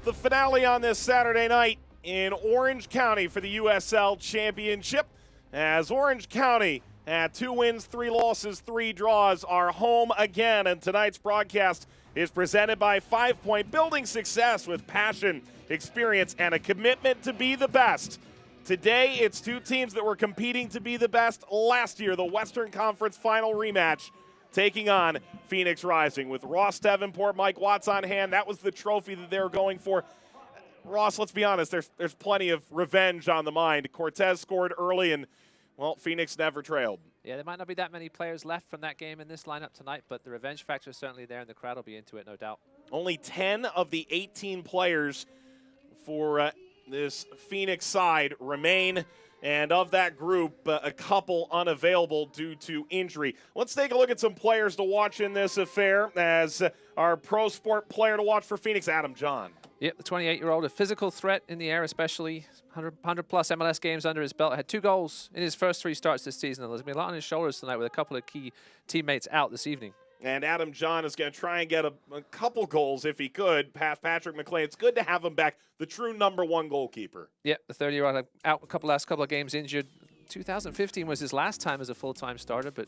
The finale on this Saturday night in Orange County for the USL Championship, as Orange County at 2 wins, 3 losses, 3 draws are home again. And tonight's broadcast is presented by 5 Point, building success with passion, experience, and a commitment to be the best. Today, it's 2 teams that were competing to be the best last year, the Western Conference Final rematch, taking on Phoenix Rising. With Ross Davenport, Mike Watts on hand, that was the trophy that they were going for. Ross, let's be honest, there's plenty of revenge on the mind. Cortez scored early, and, well, Phoenix never trailed. Yeah, there might not be that many players left from that game in this lineup tonight, but the revenge factor is certainly there, and the crowd will be into it, no doubt. Only 10 of the 18 players for this Phoenix side remain, and of that group, a couple unavailable due to injury. Let's take a look at some players to watch in this affair, as our pro sport player to watch for Phoenix, Adam John. Yep, the 28-year-old, a physical threat in the air, especially 100-plus MLS games under his belt. Had 2 goals in his first 3 starts this season. There's going to be a lot on his shoulders tonight with a couple of key teammates out this evening. And Adam John is going to try and get a couple goals if he could past Patrick McLean. It's good to have him back, the true #1 goalkeeper. Yep, the 30-year-old out last couple of games injured. 2015 was his last time as a full-time starter, but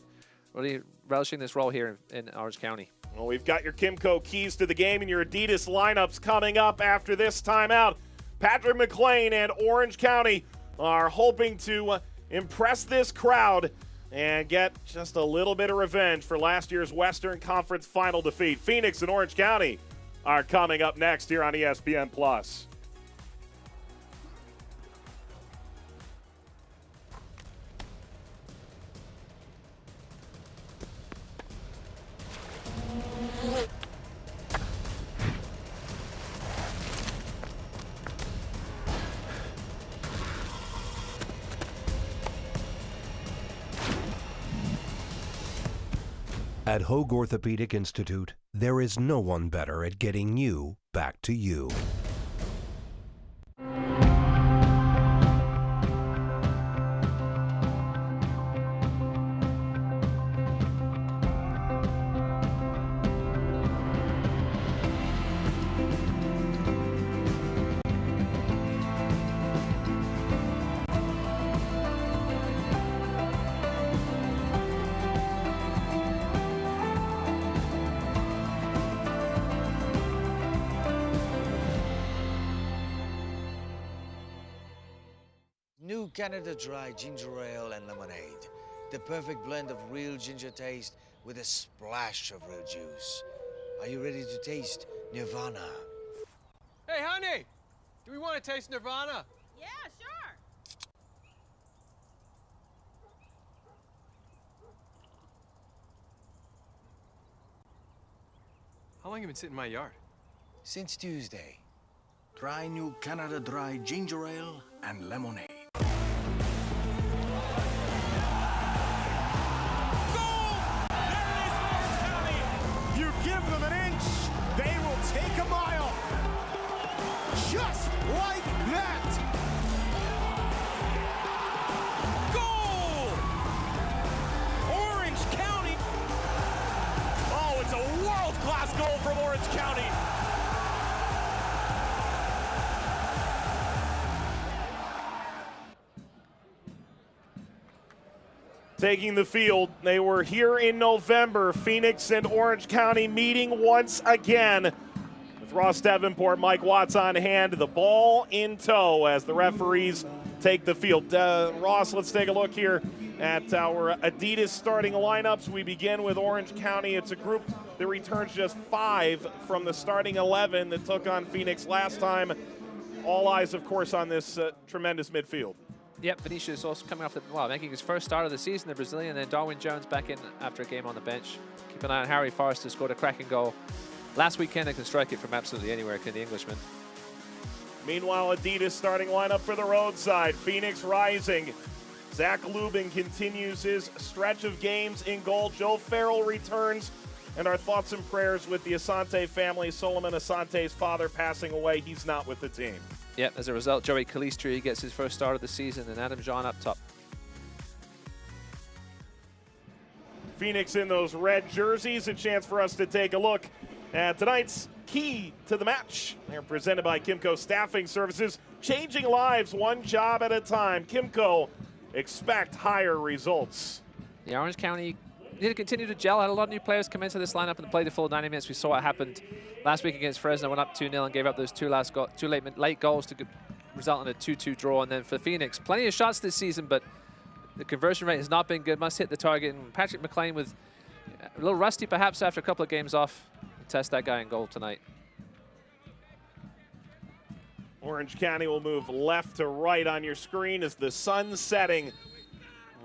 really relishing this role here in Orange County. Well, we've got your Kimco keys to the game and your Adidas lineups coming up after this timeout. Patrick McLean and Orange County are hoping to impress this crowd and get just a little bit of revenge for last year's Western Conference Final defeat. Phoenix and Orange County are coming up next here on ESPN+. At Hoag Orthopedic Institute, there is no one better at getting you back to you. New Canada Dry Ginger Ale and Lemonade. The perfect blend of real ginger taste with a splash of real juice. Are you ready to taste Nirvana? Hey, honey! Do we want to taste Nirvana? Yeah, sure. How long have you been sitting in my yard? Since Tuesday. Try New Canada Dry Ginger Ale and Lemonade. Give them an inch, they will take a mile. Just like that. Goal! Orange County. Oh, it's a world-class goal from Orange County. Taking the field, they were here in November. Phoenix and Orange County meeting once again. With Ross Davenport, Mike Watts on hand, the ball in tow as the referees take the field. Ross, let's take a look here at our Adidas starting lineups. We begin with Orange County. It's a group that returns just 5 from the starting 11 that took on Phoenix last time. All eyes, of course, on this tremendous midfield. Yep, Vinicius also coming off making his first start of the season, the Brazilian, and then Darwin Jones back in after a game on the bench. Keep an eye on Harry Forrester, scored a cracking goal last weekend and can strike it from absolutely anywhere, can the Englishman. Meanwhile, Adidas starting lineup for the roadside. Phoenix Rising. Zach Lubin continues his stretch of games in goal. Joe Farrell returns. And our thoughts and prayers with the Asante family. Solomon Asante's father passing away. He's not with the team. Yep, as a result, Joey Calistri gets his first start of the season, and Adam John up top. Phoenix in those red jerseys, a chance for us to take a look at tonight's key to the match. They're presented by Kimco Staffing Services, changing lives one job at a time. Kimco, expect higher results. The Orange County need to continue to gel. Had a lot of new players come into this lineup and play the full 90 minutes. We saw what happened last week against Fresno. Went up 2-0 and gave up those two late goals to result in a 2-2 draw. And then for Phoenix, plenty of shots this season, but the conversion rate has not been good. Must hit the target. And Patrick McLean with a little rusty perhaps after a couple of games off. Test that guy in goal tonight. Orange County will move left to right on your screen as the sun setting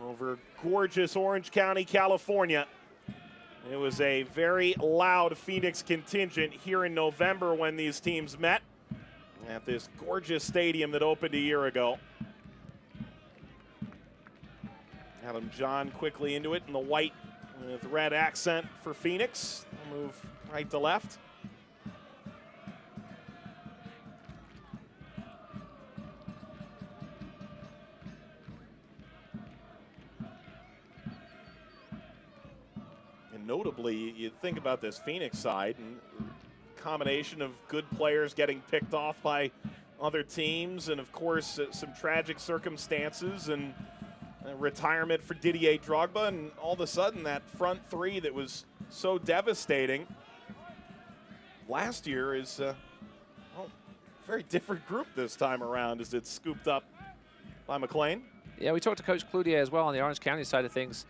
over gorgeous Orange County, California. It was a very loud Phoenix contingent here in November when these teams met at this gorgeous stadium that opened a year ago. Adam John quickly into it in the white with red accent for Phoenix. We'll move right to left. And notably, you think about this Phoenix side and combination of good players getting picked off by other teams, and of course some tragic circumstances and retirement for Didier Drogba, and all of a sudden that front three that was so devastating last year is a very different group this time around as it's scooped up by McLean. Yeah, we talked to Coach Cloutier as well on the Orange County side of things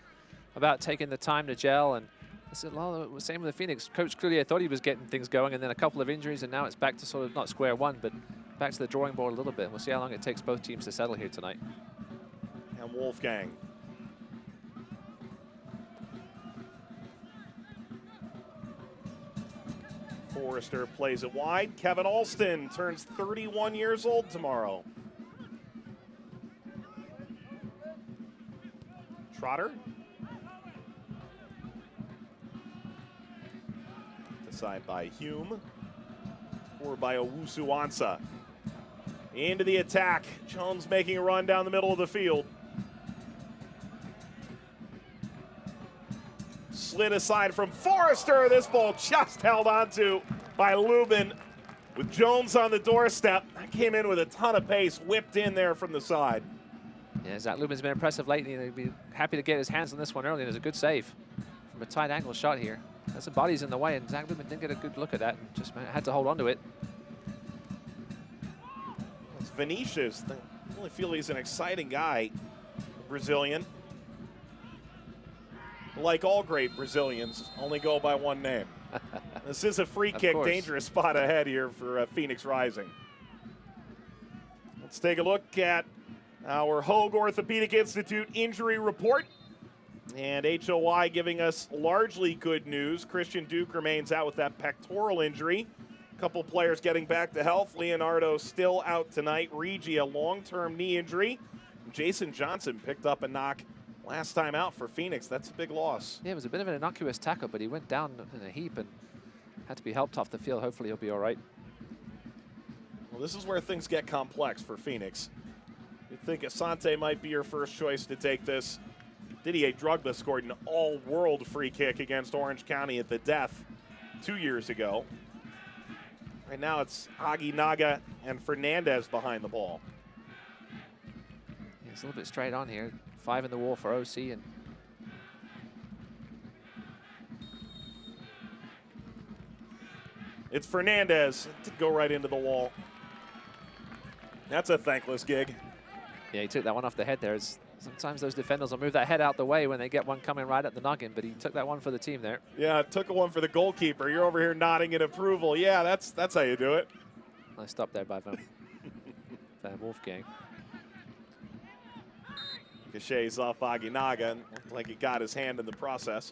about taking the time to gel, and I said, well, same with the Phoenix. Coach Cloutier thought he was getting things going, and then a couple of injuries, and now it's back to sort of not square one, but back to the drawing board a little bit. We'll see how long it takes both teams to settle here tonight. And Wolfgang. Forrester plays it wide. Kevin Alston turns 31 years old tomorrow. Trotter. Side by Hume. Or by Owusu-Ansah. Into the attack. Jones making a run down the middle of the field. Slid aside from Forrester. This ball just held onto by Lubin with Jones on the doorstep. That came in with a ton of pace, whipped in there from the side. Yeah, Zach Lubin's been impressive lately. He'd be happy to get his hands on this one early. It was a good save from a tight angle shot here. That's some bodies in the way, and Zach Lubin didn't get a good look at that. Just had to hold on to it. It's Vinicius. I really feel he's an exciting guy, Brazilian. Like all great Brazilians, only go by one name. This is a free kick, dangerous spot ahead here for Phoenix Rising. Let's take a look at our Hoag Orthopedic Institute injury report. And HOI giving us largely good news. Christian Duke remains out with that pectoral injury. A couple players getting back to health. Leonardo still out tonight. Rigi, a long-term knee injury. Jason Johnson picked up a knock last time out for Phoenix. That's a big loss. Yeah, it was a bit of an innocuous tackle, but he went down in a heap and had to be helped off the field. Hopefully he'll be all right. Well, this is where things get complex for Phoenix. You'd think Asante might be your first choice to take this. Didier Drogba scored an all-world free kick against Orange County at the death 2 years ago. Right now it's Aguinaga and Fernandez behind the ball. Yeah, it's a little bit straight on here. 5 in the wall for OC. And it's Fernandez to go right into the wall. That's a thankless gig. yeah, he took that one off the head there. Sometimes those defenders will move that head out the way when they get one coming right at the noggin, but he took that one for the team there. Yeah, took one for the goalkeeper. You're over here nodding in approval. Yeah, that's how you do it. Nice stop there by Van Wolfgang. Cachet's off Aguinaga, and looked like he got his hand in the process.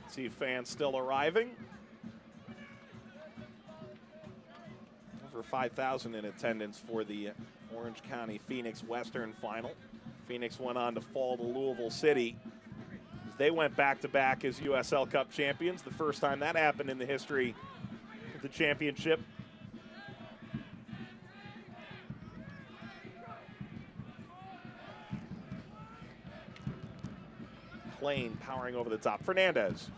See fans still arriving. Over 5,000 in attendance for the Orange County Phoenix Western final. Phoenix went on to fall to Louisville City. They went back-to-back as USL Cup champions, the first time that happened in the history of the championship. McLean powering over the top. Fernandez.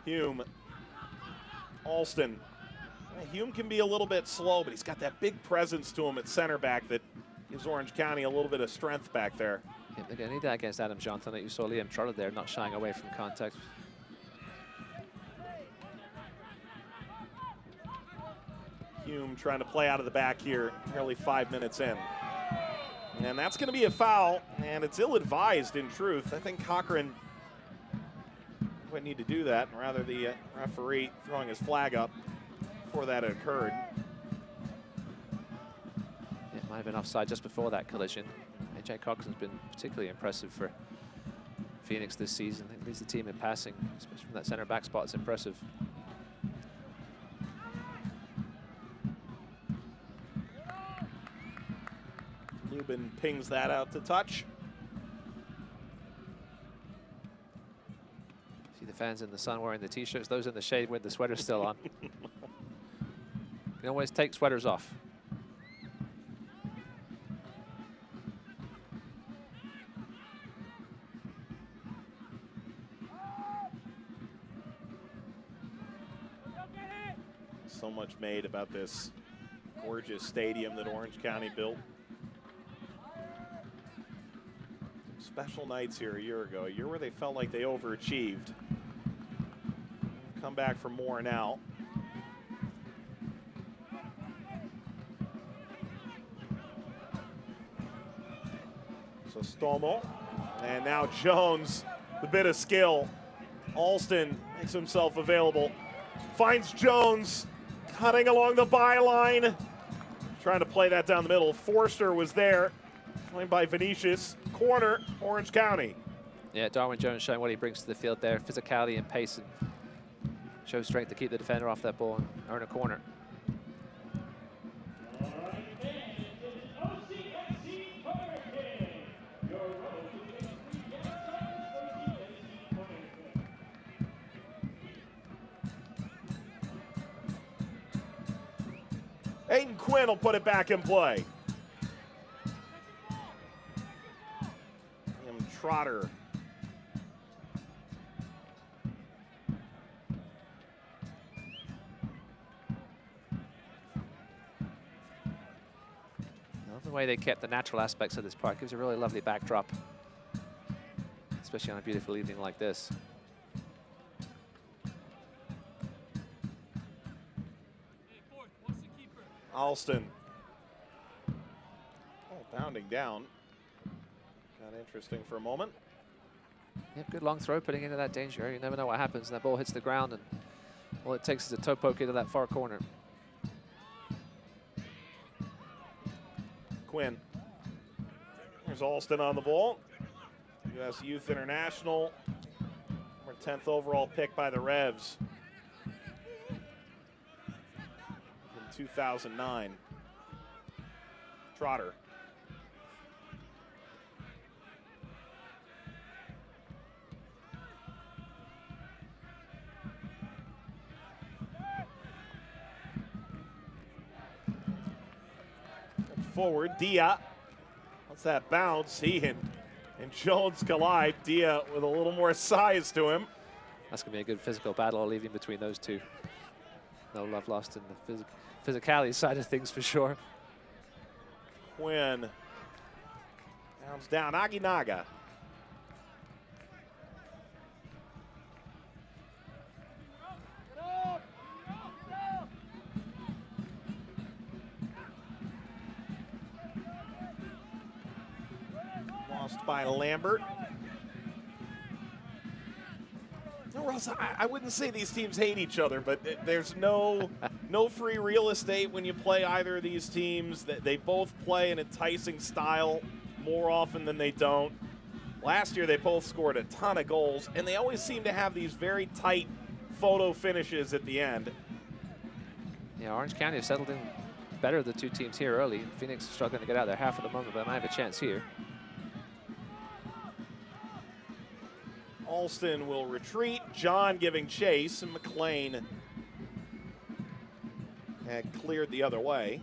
Hume. Alston. Hume can be a little bit slow, but he's got that big presence to him at center back that gives Orange County a little bit of strength back there. Yeah, they're going to need that against Adam Johnson. That you saw Liam Trotter there, not shying away from contact. Hume trying to play out of the back here, nearly 5 minutes in. And that's going to be a foul, and it's ill-advised in truth. I think Cochran would need to do that, and rather the referee throwing his flag up before that had occurred. It might have been offside just before that collision. AJ Cochran's been particularly impressive for Phoenix this season. He leads the team in passing, especially from that center back spot. It's impressive. Lubin pings that out to touch. See the fans in the sun wearing the t-shirts, those in the shade with the sweaters still on. You can always take sweaters off. So much made about this gorgeous stadium that Orange County built. Special nights here a year ago, a year where they felt like they overachieved. Come back for more now. So Stomo, and now Jones, the bit of skill. Alston makes himself available, finds Jones, cutting along the byline, trying to play that down the middle. Forster was there, joined by Vinicius. Corner, Orange County. Yeah, Darwin Jones showing what he brings to the field there. Physicality and pace, and shows strength to keep the defender off that ball and earn a corner. Aiden Quinn will put it back in play. Trotter. Love the way they kept the natural aspects of this park. Gives a really lovely backdrop, especially on a beautiful evening like this. Alston. Oh, bounding down. Got interesting for a moment. Yep, good long throw, putting into that danger area. You never know what happens, and that ball hits the ground, and all it takes is a toe poke into that far corner. Quinn. There's Alston on the ball. U.S. Youth International. 10th overall pick by the Revs in 2009. Trotter. Forward, Dia. What's that bounce? He and Jones collide. Dia with a little more size to him. That's going to be a good physical battle leading between those two. No love lost in the physicality side of things for sure. Quinn. Bounce down, Aginaga. Lost by Lambert. No, Russ, I wouldn't say these teams hate each other, but there's no free real estate when you play either of these teams. They both play an enticing style more often than they don't. Last year, they both scored a ton of goals, and they always seem to have these very tight photo finishes at the end. Yeah, Orange County have settled in better, the two teams here early. Phoenix is struggling to get out there half of the moment, but they might have a chance here. Alston will retreat. John giving chase, and McLean had cleared the other way.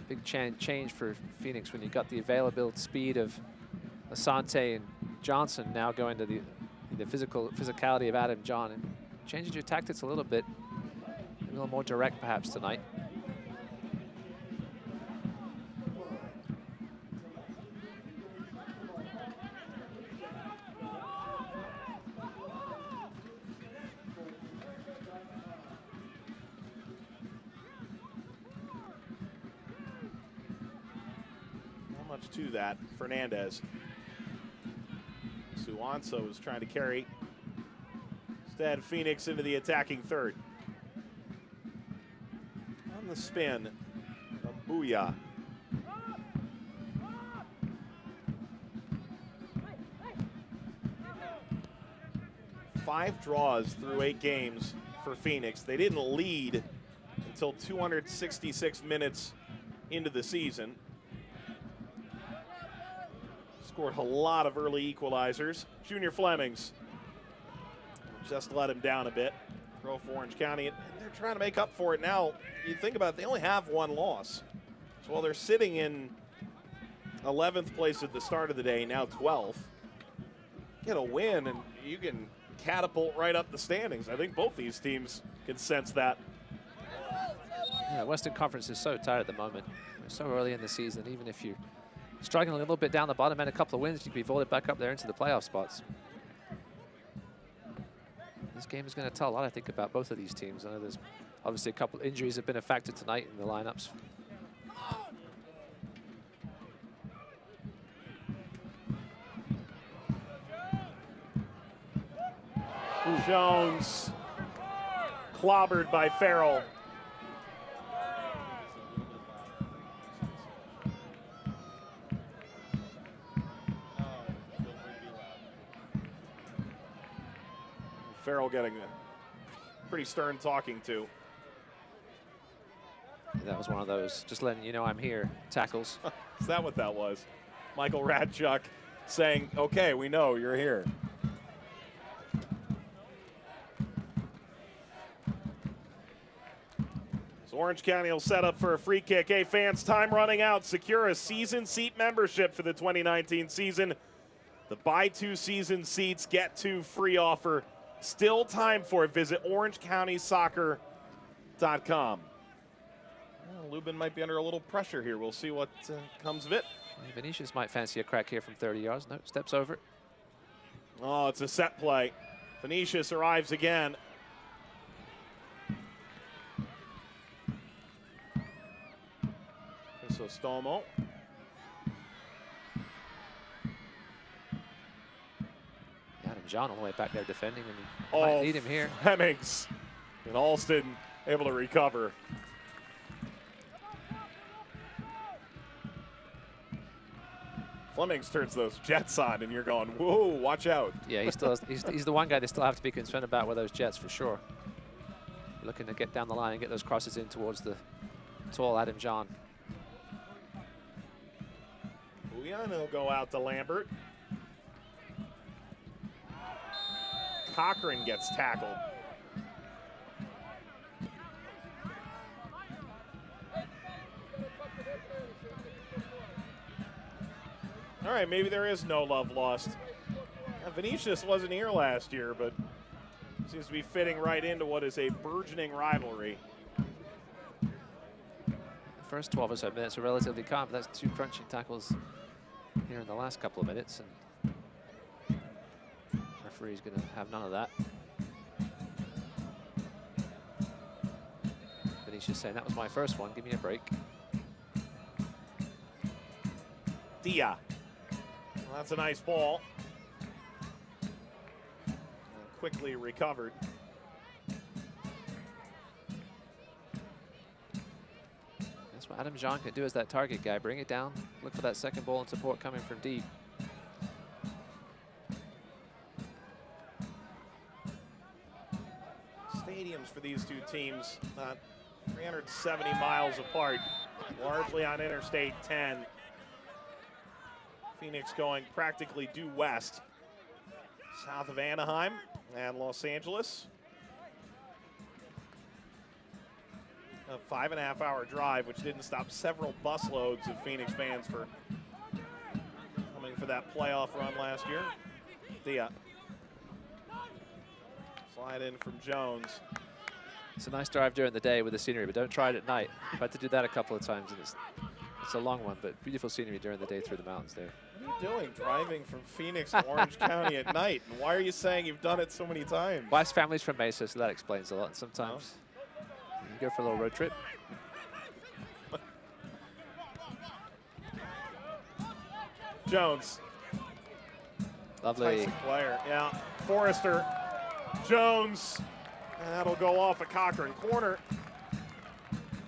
big change for Phoenix when you got the available speed of Asante and Johnson now going to the physicality of Adam John, and changing your tactics a little bit, a little more direct perhaps tonight. To that, Fernandez. Suanso is trying to carry. Instead, Phoenix into the attacking third. On the spin, Booyah. Five draws through 8 games for Phoenix. They didn't lead until 266 minutes into the season. Scored a lot of early equalizers. Junior Flemings just let him down a bit. Throw for Orange County, and they're trying to make up for it now. You think about it, they only have 1 loss. So while they're sitting in 11th place at the start of the day, now 12th, get a win and you can catapult right up the standings. I think both these teams can sense that. Yeah, Western Conference is so tight at the moment. We're so early in the season, even if you're struggling a little bit down the bottom and a couple of wins, you can be voted back up there into the playoff spots. This game is going to tell a lot, I think, about both of these teams. I know there's obviously a couple of injuries have been a factor tonight in the lineups. Jones clobbered by Farrell. Farrell getting a pretty stern talking to. That was one of those, just letting you know I'm here, tackles. Is that what that was? Michael Radchuk saying, okay, we know you're here. So Orange County will set up for a free kick. Hey, fans, time running out. Secure a season seat membership for the 2019 season. The buy 2 season seats, get 2 free offer. Still time for it. Visit orangecountysoccer.com. Well, Lubin might be under a little pressure here. We'll see what comes of it. Vinicius might fancy a crack here from 30 yards. No, steps over it. Oh, it's a set play. Vinicius arrives again. Crisostomo. Adam John all the way back there defending, and he might need him here. Flemings and Alston able to recover. Flemings turns those jets on, and you're going, whoa, watch out. Yeah, he still has, he's the one guy they still have to be concerned about with those jets for sure. Looking to get down the line and get those crosses in towards the tall Adam John. Bouillon will go out to Lambert. Cochran gets tackled. All right, maybe there is no love lost. Vinicius wasn't here last year, but seems to be fitting right into what is a burgeoning rivalry. The first 12 or so minutes are relatively calm, but that's 2 crunching tackles here in the last couple of minutes, and referee's going to have none of that. Vinicius saying, that was my first one, give me a break. Dia. Well, that's a nice ball. Quickly recovered. That's what Adam John can do as that target guy. Bring it down, look for that second ball and support coming from deep. Stadiums for these two teams, 370 miles apart, largely on Interstate 10. Phoenix going practically due west, south of Anaheim and Los Angeles. A 5.5-hour drive, which didn't stop several busloads of Phoenix fans for coming for that playoff run last year. Dia. Slide in from Jones. It's a nice drive during the day with the scenery, but don't try it at night. I've had to do that a couple of times, and it's a long one, but beautiful scenery during the day through the mountains there. What are you doing driving from Phoenix to Orange County at night? And why are you saying you've done it so many times? Wife's family's from Mesa, so that explains a lot. And sometimes you go for a little road trip. Jones. Lovely. Tyson player, yeah. Forrester. Jones. That'll go off a Cochran corner.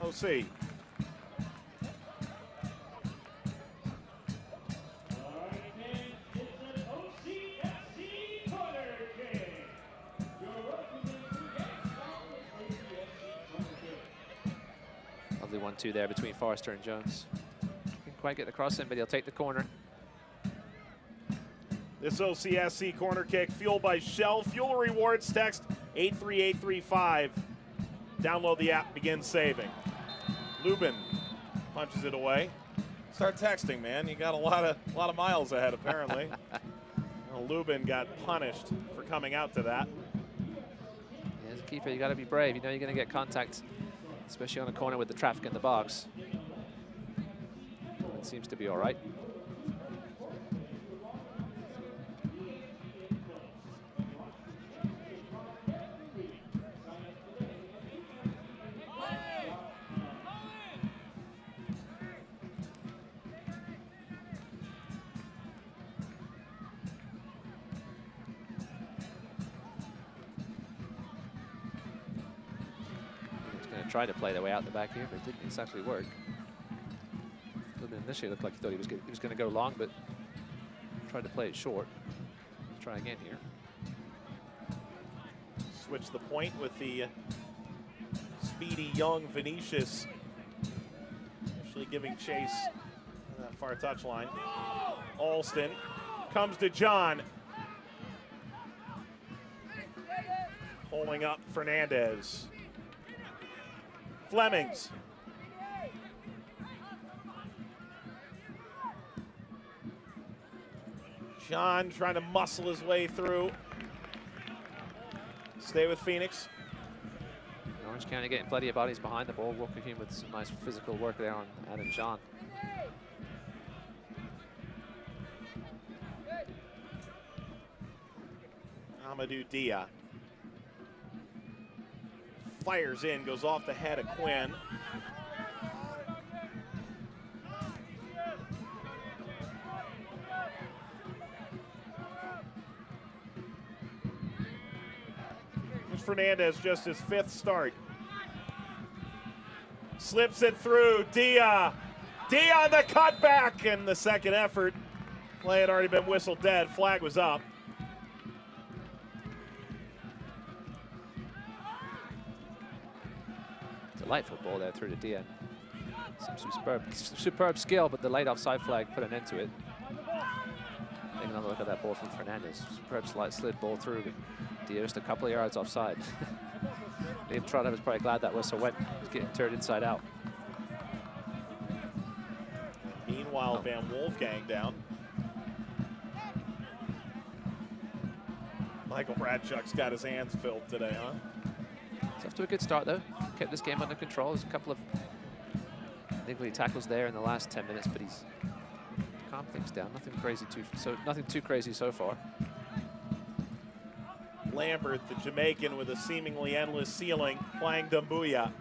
OC. Lovely 1-2 there between Forrester and Jones. Didn't quite get across him, but he'll take the corner. This OCSC corner kick fueled by Shell. Fuel rewards, text 83835. Download the app, begin saving. Lubin punches it away. Start texting, man. You got a lot of miles ahead, apparently. Well, Lubin got punished for coming out to that. Yeah, as a keeper, you got to be brave. You know you're going to get contact, especially on a corner with the traffic in the box. It seems to be all right. Tried to play their way out the back here, but it didn't exactly work. Initially looked like he thought he was going to go long, but tried to play it short. Try again here. Switch the point with the speedy young Vinicius actually giving chase on that far touchline. Alston comes to John. Pulling up Fernandez. Flemings. John trying to muscle his way through. Stay with Phoenix. Orange County getting plenty of bodies behind the ball. Walker Hume with some nice physical work there on Adam John. Amadou Dia. Fires in, goes off the head of Quinn. Fernandez, just his 5th start. Slips it through, Dia. Dia on the cutback, and the second effort. Play had already been whistled dead, flag was up. Delightful ball there through to Dia. Some superb skill, but the late offside flag put an end to it. Take another look at that ball from Fernandez. Superb slid ball through, but Dia just a couple of yards offside. Liam Trotter was probably glad that whistle went. He's getting turned inside out. Meanwhile, Van Wolfgang down. Michael Bradchuk's got his hands filled today, huh? He's off to a good start, though. Kept this game under control. There's a couple of niggly tackles there in the last 10 minutes, but he's calmed things down. Nothing too crazy so far. Lambert, the Jamaican, with a seemingly endless ceiling, playing Dumbuya.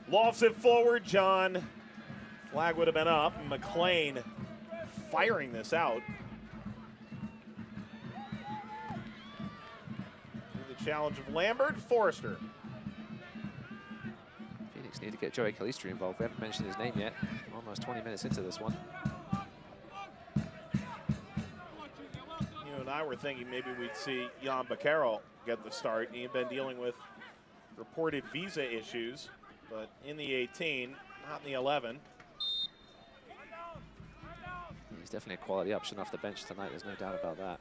Lofts it forward, John. Flag would have been up. McLean firing this out. The challenge of Lambert, Forrester. Phoenix need to get Joey Calistri involved. We haven't mentioned his name yet. Almost 20 minutes into this one. You and I were thinking maybe we'd see Jan Baccaro get the start. He'd been dealing with reported visa issues, but in the 18, not in the 11. He's definitely a quality option off the bench tonight. There's no doubt about that.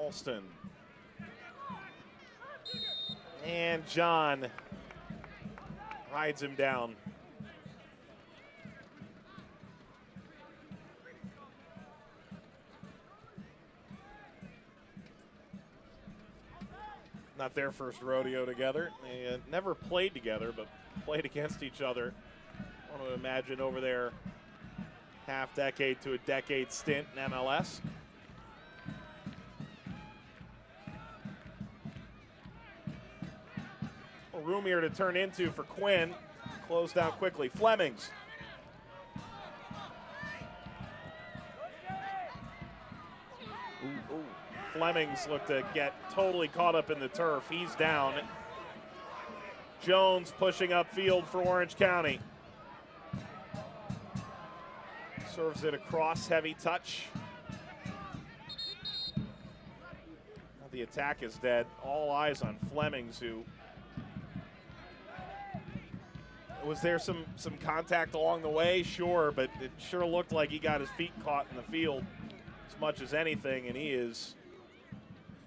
Alston. And John rides him down. Not their first rodeo together. They never played together, but played against each other. I want to imagine over their half-decade to a decade stint in MLS. Room here to turn into for Quinn. Closed out quickly. Flemings. Ooh. Flemings looked to get totally caught up in the turf. He's down. Jones pushing upfield for Orange County. Serves it across, heavy touch. The attack is dead. All eyes on Flemings, who was there some contact along the way? Sure, but it sure looked like he got his feet caught in the field as much as anything, and he is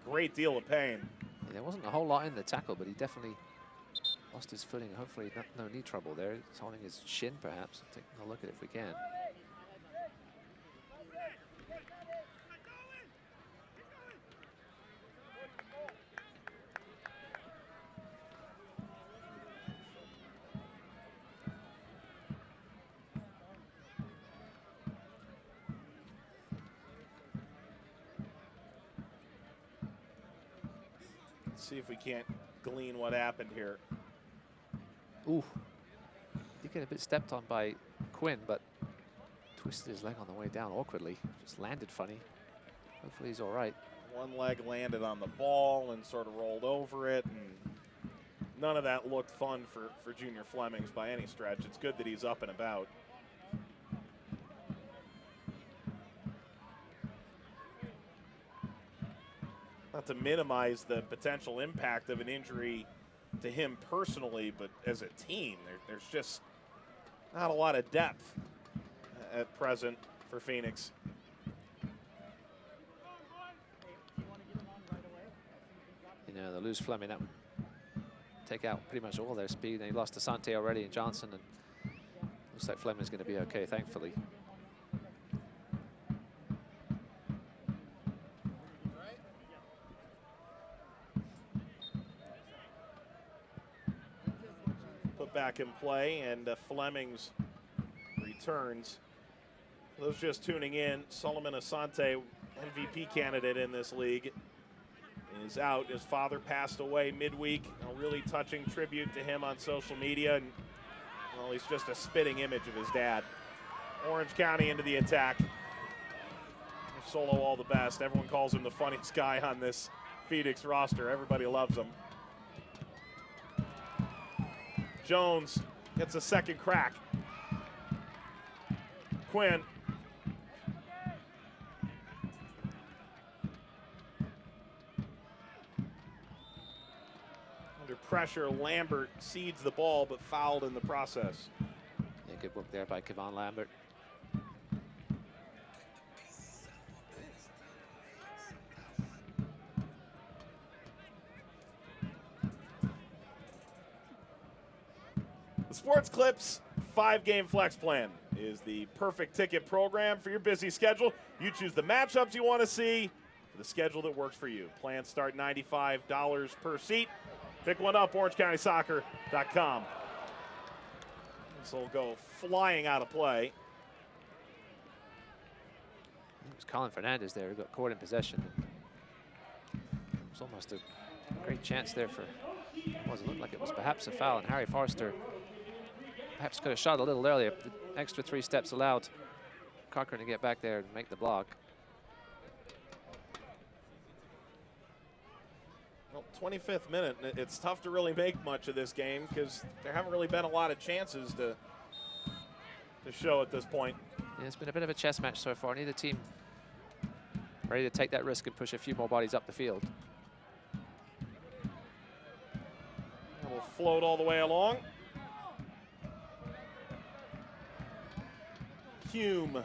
a great deal of pain. Yeah, there wasn't a whole lot in the tackle, but he definitely lost his footing. Hopefully no knee trouble there. He's holding his shin, perhaps. Taking a look at it if we can. See if we can't glean what happened here. Ooh. Did get a bit stepped on by Quinn, but twisted his leg on the way down awkwardly. Just landed funny. Hopefully he's all right. One leg landed on the ball and sort of rolled over it, and none of that looked fun for Junior Flemings by any stretch. It's good that he's up and about. Not to minimize the potential impact of an injury to him personally, but as a team, there's just not a lot of depth at present for Phoenix. You know, they lose Fleming, that would take out pretty much all their speed. They lost Asante already and Johnson, and looks like Fleming's going to be okay, thankfully. Back in play, and Flemings returns. For those just tuning in, Solomon Asante, MVP candidate in this league, is out. His father passed away midweek. A really touching tribute to him on social media, and well, he's just a spitting image of his dad. Orange County into the attack. Solo all the best. Everyone calls him the funniest guy on this Phoenix roster. Everybody loves him. Jones gets a second crack. Quinn. Under pressure, Lambert cedes the ball, but fouled in the process. Yeah, good work there by Kevon Lambert. The Sports Clips 5-game flex plan is the perfect ticket program for your busy schedule. You choose the matchups you want to see for the schedule that works for you. Plans start $95 per seat. Pick one up, orangecountysoccer.com. This will go flying out of play. It was Colin Fernandez there who got caught in possession. It was almost a great chance there for, it looked like it was perhaps a foul, and Harry Forster perhaps could have shot a little earlier. The extra 3 steps allowed Cochran to get back there and make the block. Well, 25th minute, it's tough to really make much of this game because there haven't really been a lot of chances to show at this point. Yeah, it's been a bit of a chess match so far. Neither team ready to take that risk and push a few more bodies up the field. And we'll float all the way along. Hume.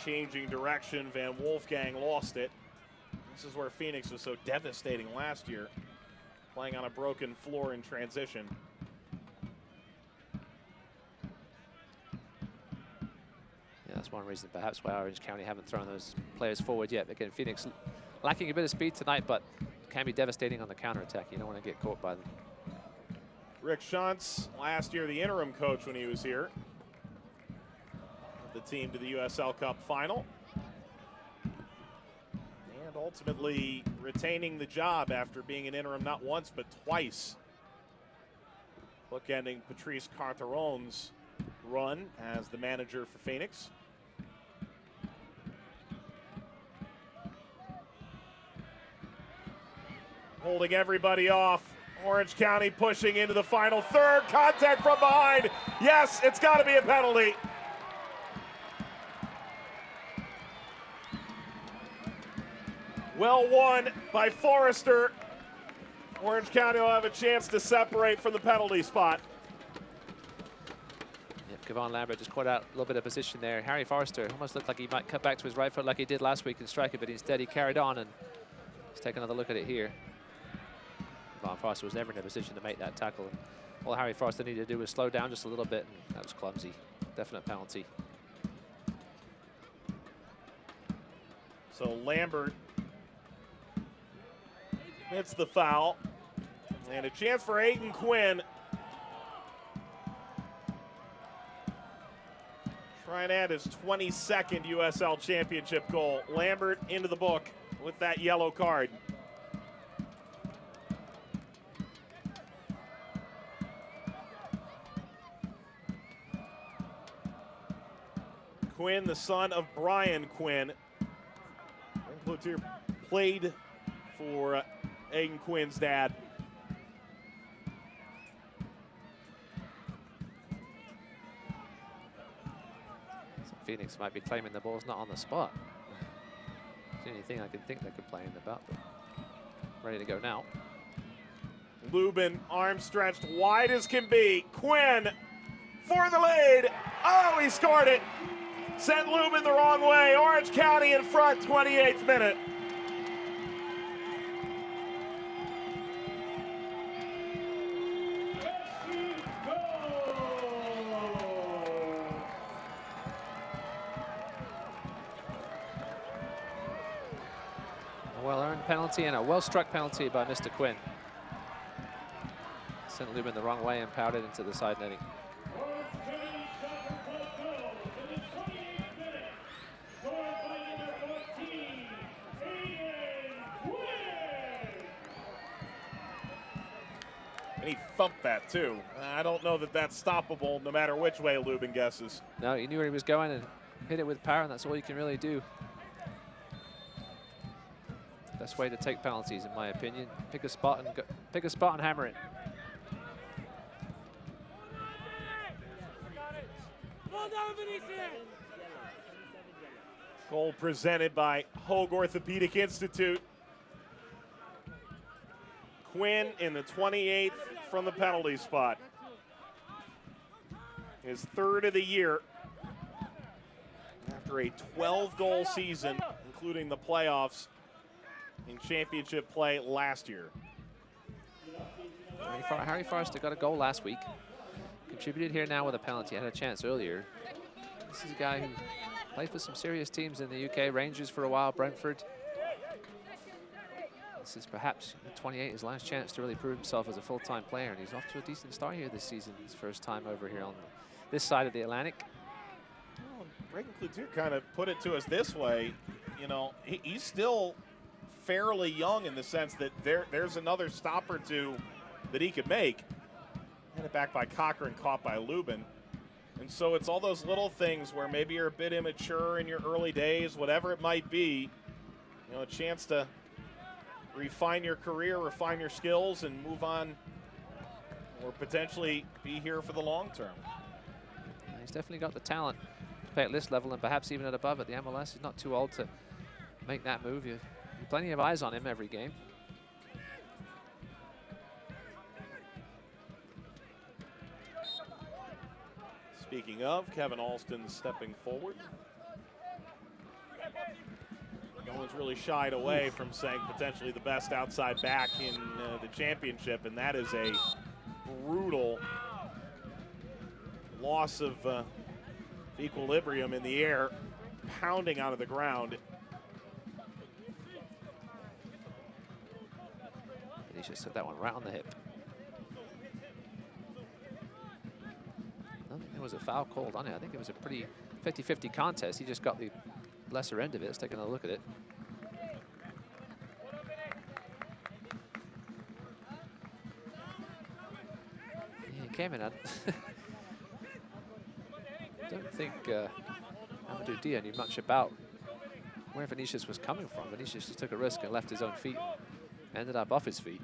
changing direction. Van Wolfgang lost it. This is where Phoenix was so devastating last year, playing on a broken floor in transition. Yeah, that's one reason perhaps why Orange County haven't thrown those players forward yet. Again, Phoenix lacking a bit of speed tonight, but can be devastating on the counterattack. You don't want to get caught by them. Rick Schuntz, last year the interim coach when he was here. The team to the USL Cup final. And ultimately retaining the job after being an interim not once but twice. Bookending Patrice Carteron's run as the manager for Phoenix. Holding everybody off. Orange County pushing into the final third. Contact from behind. Yes, it's got to be a penalty. Well won by Forrester. Orange County will have a chance to separate from the penalty spot. Yep, Kevon Lambert just caught out a little bit of position there. Harry Forrester almost looked like he might cut back to his right foot like he did last week and strike it, but instead he carried on, and let's take another look at it here. Kevon Forrester was never in a position to make that tackle. And all Harry Forrester needed to do was slow down just a little bit, and that was clumsy. Definite penalty. So Lambert hits the foul. And a chance for Aiden Quinn. Trying to add his 22nd USL Championship goal. Lambert into the book with that yellow card. Quinn, the son of Brian Quinn. Cloutier played for Aiden Quinn's dad. So Phoenix might be claiming the ball's not on the spot. It's the only thing I can think they complain about, but ready to go now. Lubin, arms stretched wide as can be. Quinn for the lead. Oh, he scored it. Sent Lubin the wrong way. Orange County in front, 28th minute. A well-earned penalty and a well-struck penalty by Mr. Quinn. Sent Lubin the wrong way and powered it into the side netting. And he thumped that too. I don't know that that's stoppable no matter which way Lubin guesses. No, he knew where he was going and hit it with power, and that's all you can really do. Best way to take penalties, in my opinion. Pick a spot and go, pick a spot and hammer it. Goal presented by Hoag Orthopedic Institute. Quinn in the 28th from the penalty spot. His third of the year after a 12-goal season, including the playoffs in championship play last year. Harry Forrester got a goal last week. Contributed here now with a penalty. Had a chance earlier. This is a guy who played for some serious teams in the UK. Rangers for a while, Brentford. This is perhaps at 28 his last chance to really prove himself as a full-time player, and he's off to a decent start here this season. His first time over here on this side of the Atlantic. Well, Reagan Cloutier kind of put it to us this way. You know, he's still fairly young in the sense that there's another stop or two that he could make. Had it back by Cochran, caught by Lubin. And so it's all those little things where maybe you're a bit immature in your early days, whatever it might be. You know, a chance to refine your career, refine your skills, and move on, or potentially be here for the long term. He's definitely got the talent to play at this level and perhaps even at above at the MLS. He's not too old to make that move. You have plenty of eyes on him every game. Speaking of, Kevin Alston stepping forward. one's really shied away from saying potentially the best outside back in the championship, and that is a brutal loss of equilibrium in the air, pounding out of the ground. Vinicius took that one right on the hip. I don't think there was a foul called on it. I think it was a pretty 50-50 contest. He just got the lesser end of it. Let's take another look at it. Yeah, he came in. I don't think Amadou Dia knew much about where Vinicius was coming from. Vinicius just took a risk and left his own feet. Ended up off his feet.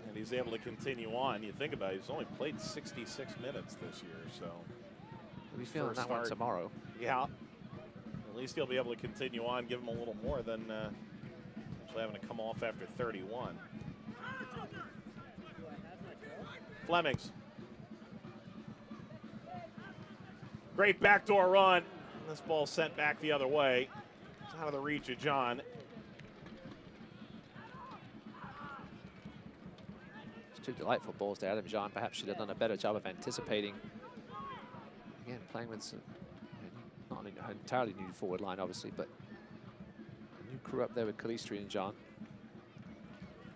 And he's able to continue on. You think about it, he's only played 66 minutes this year, so. We'll be feeling that one tomorrow. Yeah. At least he'll be able to continue on, give him a little more than actually having to come off after 31. Flemings. Great backdoor run. This ball sent back the other way. It's out of the reach of John. It's two delightful balls to Adam Jean. Perhaps should have done a better job of anticipating. Again, playing with some, not an entirely new forward line, obviously, but a new crew up there with Calistri and John.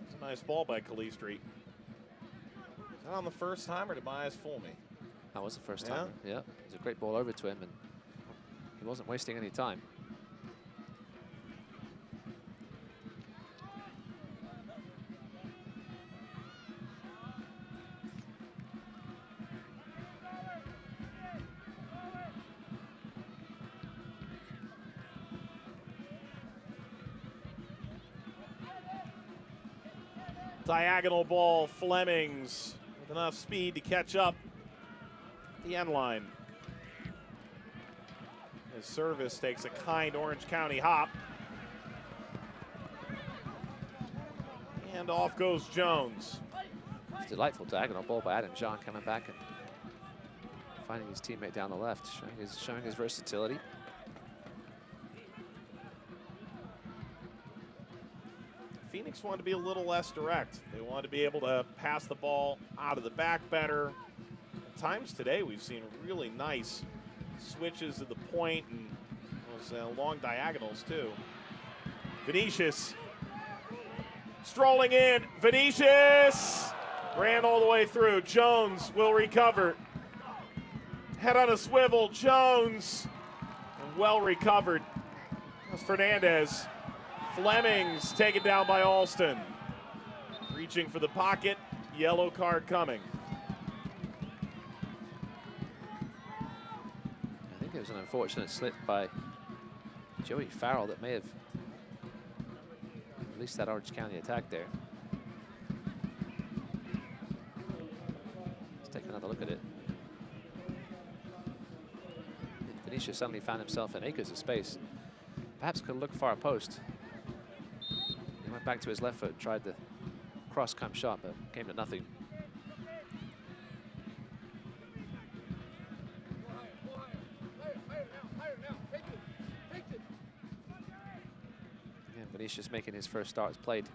It's a nice ball by Calistri. Is that on the first time, or did my eyes fool me? That was the first time. Yeah, it was a great ball over to him, and he wasn't wasting any time. Diagonal ball, Flemings with enough speed to catch up the end line. His service takes a kind Orange County hop. And off goes Jones. It's a delightful diagonal ball by Adam Jean, coming back and finding his teammate down the left, showing his versatility. Phoenix wanted to be a little less direct. They wanted to be able to pass the ball out of the back better. At times today, we've seen really nice switches at the point and those long diagonals too. Vinicius strolling in. Vinicius ran all the way through. Jones will recover. Head on a swivel. Jones well recovered. That's Fernandez. Flemings taken down by Alston. Reaching for the pocket, yellow card coming. I think it was an unfortunate slip by Joey Farrell that may have released that Orange County attack there. Let's take another look at it. Vinicius suddenly found himself in acres of space. Perhaps could look far post. He went back to his left foot, tried the cross-come shot, but came to nothing. And Vinicius making his first start. Has played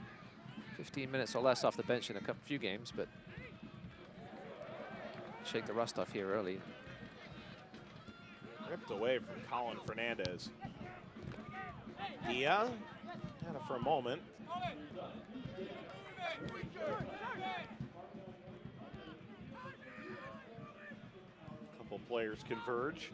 15 minutes or less off the bench in a few games, but shake the rust off here early. Ripped away from Colin Fernandez. Dia had it for a moment. A couple players converge.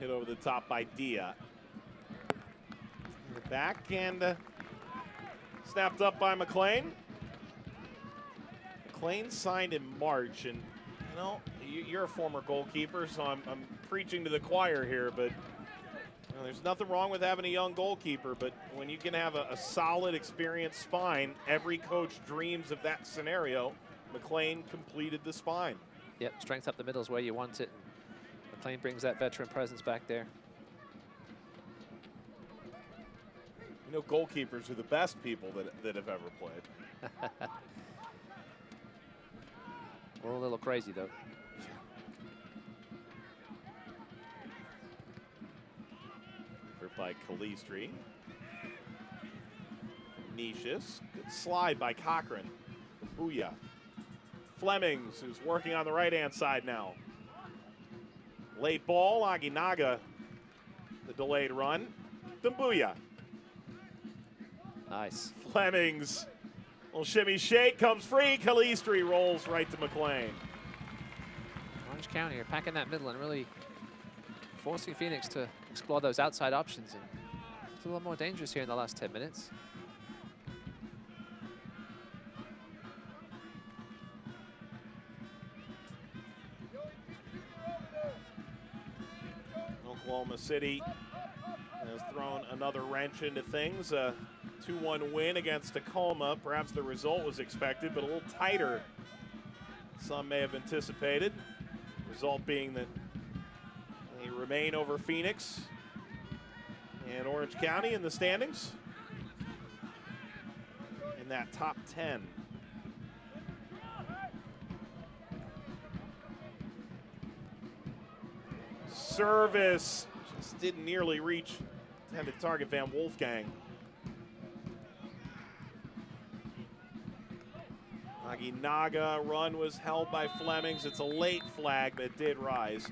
Hit over the top by Dia. Back and snapped up by McLean. McLean signed in March, and you know, you're a former goalkeeper, so I'm preaching to the choir here, but you know, there's nothing wrong with having a young goalkeeper, but when you can have a solid, experienced spine, every coach dreams of that scenario. McLean completed the spine. Yep, strength up the middle is where you want it. McLean brings that veteran presence back there. You know, goalkeepers are the best people that have ever played. We're a little crazy, though. By Calistri. Nicias. Good slide by Cochran. Booyah. Flemings, who's working on the right-hand side now. Late ball, Aginaga. The delayed run. Dumbuya. Nice. Flemings. Little shimmy shake, comes free. Calistri rolls right to McLean. Orange County are packing that middle and really forcing Phoenix to explore those outside options. And it's a little more dangerous here in the last 10 minutes. Oklahoma City has thrown another wrench into things. A 2-1 win against Tacoma. Perhaps the result was expected, but a little tighter some may have anticipated. Result being that they remain over Phoenix and Orange County in the standings in that top 10. Service just didn't nearly reach intended target Van Wolfgang. Aginaga run was held by Flemings. It's a late flag, but it did rise.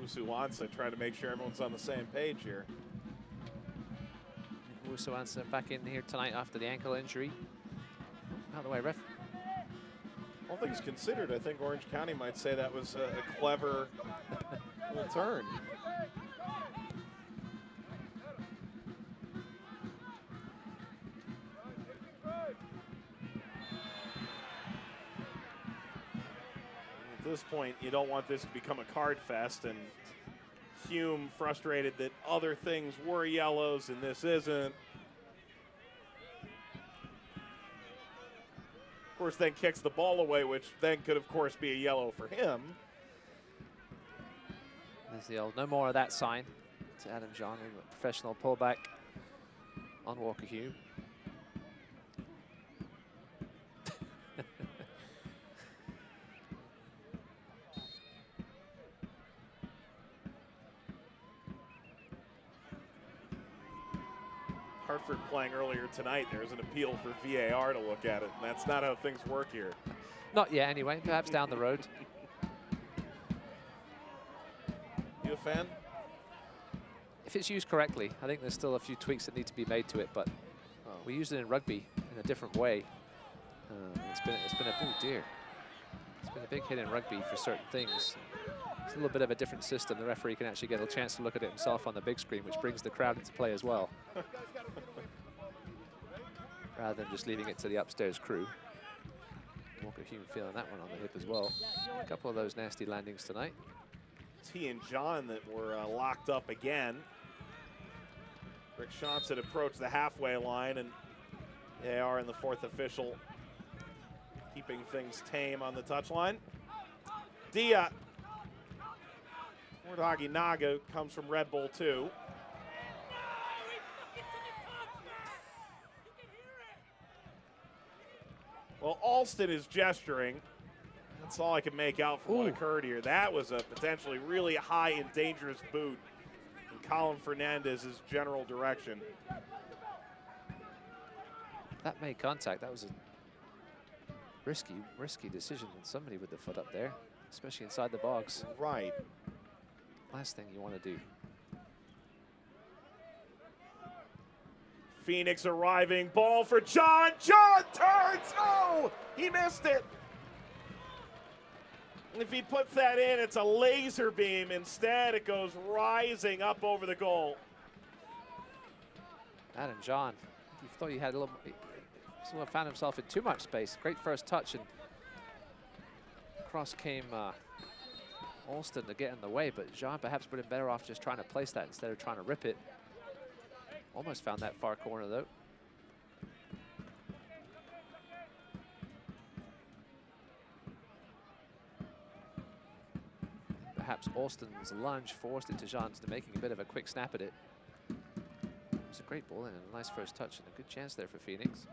Wusuwansa trying to make sure everyone's on the same page here. Wusuwansa back in here tonight after the ankle injury. Out of the way, ref. All things considered, I think Orange County might say that was a clever little turn. At this point, you don't want this to become a card fest, and Hume frustrated that other things were yellows and this isn't. Of course, then kicks the ball away, which then could, of course, be a yellow for him. There's the old no more of that sign to Adam John, a professional pullback on Walker Hume. Hartford playing earlier tonight. There's an appeal for VAR to look at it, and that's not how things work here. Not yet, anyway. Perhaps down the road. You a fan? If it's used correctly, I think there's still a few tweaks that need to be made to it, but we use it in rugby in a different way. It's been a oh dear. It's been a big hit in rugby for certain things. It's a little bit of a different system. The referee can actually get a chance to look at it himself on the big screen, which brings the crowd into play as well. Rather than just leaving it to the upstairs crew. Walker Hume feeling that one on the hip as well. A couple of those nasty landings tonight. T and John that were locked up again. Rick Shantz had approached the halfway line, and they are in the fourth official, keeping things tame on the touchline. Dia. Aginaga comes from Red Bull 2. Well, Alston is gesturing. That's all I can make out from what occurred here. That was a potentially really high and dangerous boot in Colin Fernandez's general direction. That made contact. That was a risky decision on somebody with the foot up there, especially inside the box. Right. Last thing you want to do. Phoenix arriving, ball for John. John turns, oh, he missed it. If he puts that in, it's a laser beam. Instead, it goes rising up over the goal. Adam John, he thought he had a little, someone found himself in too much space. Great first touch, and cross came Alston to get in the way, but Jean perhaps would have been better off just trying to place that instead of trying to rip it. Almost found that far corner though. perhaps Alston's lunge forced it to Jean into making a bit of a quick snap at it. It was a great ball and a nice first touch and a good chance there for Phoenix.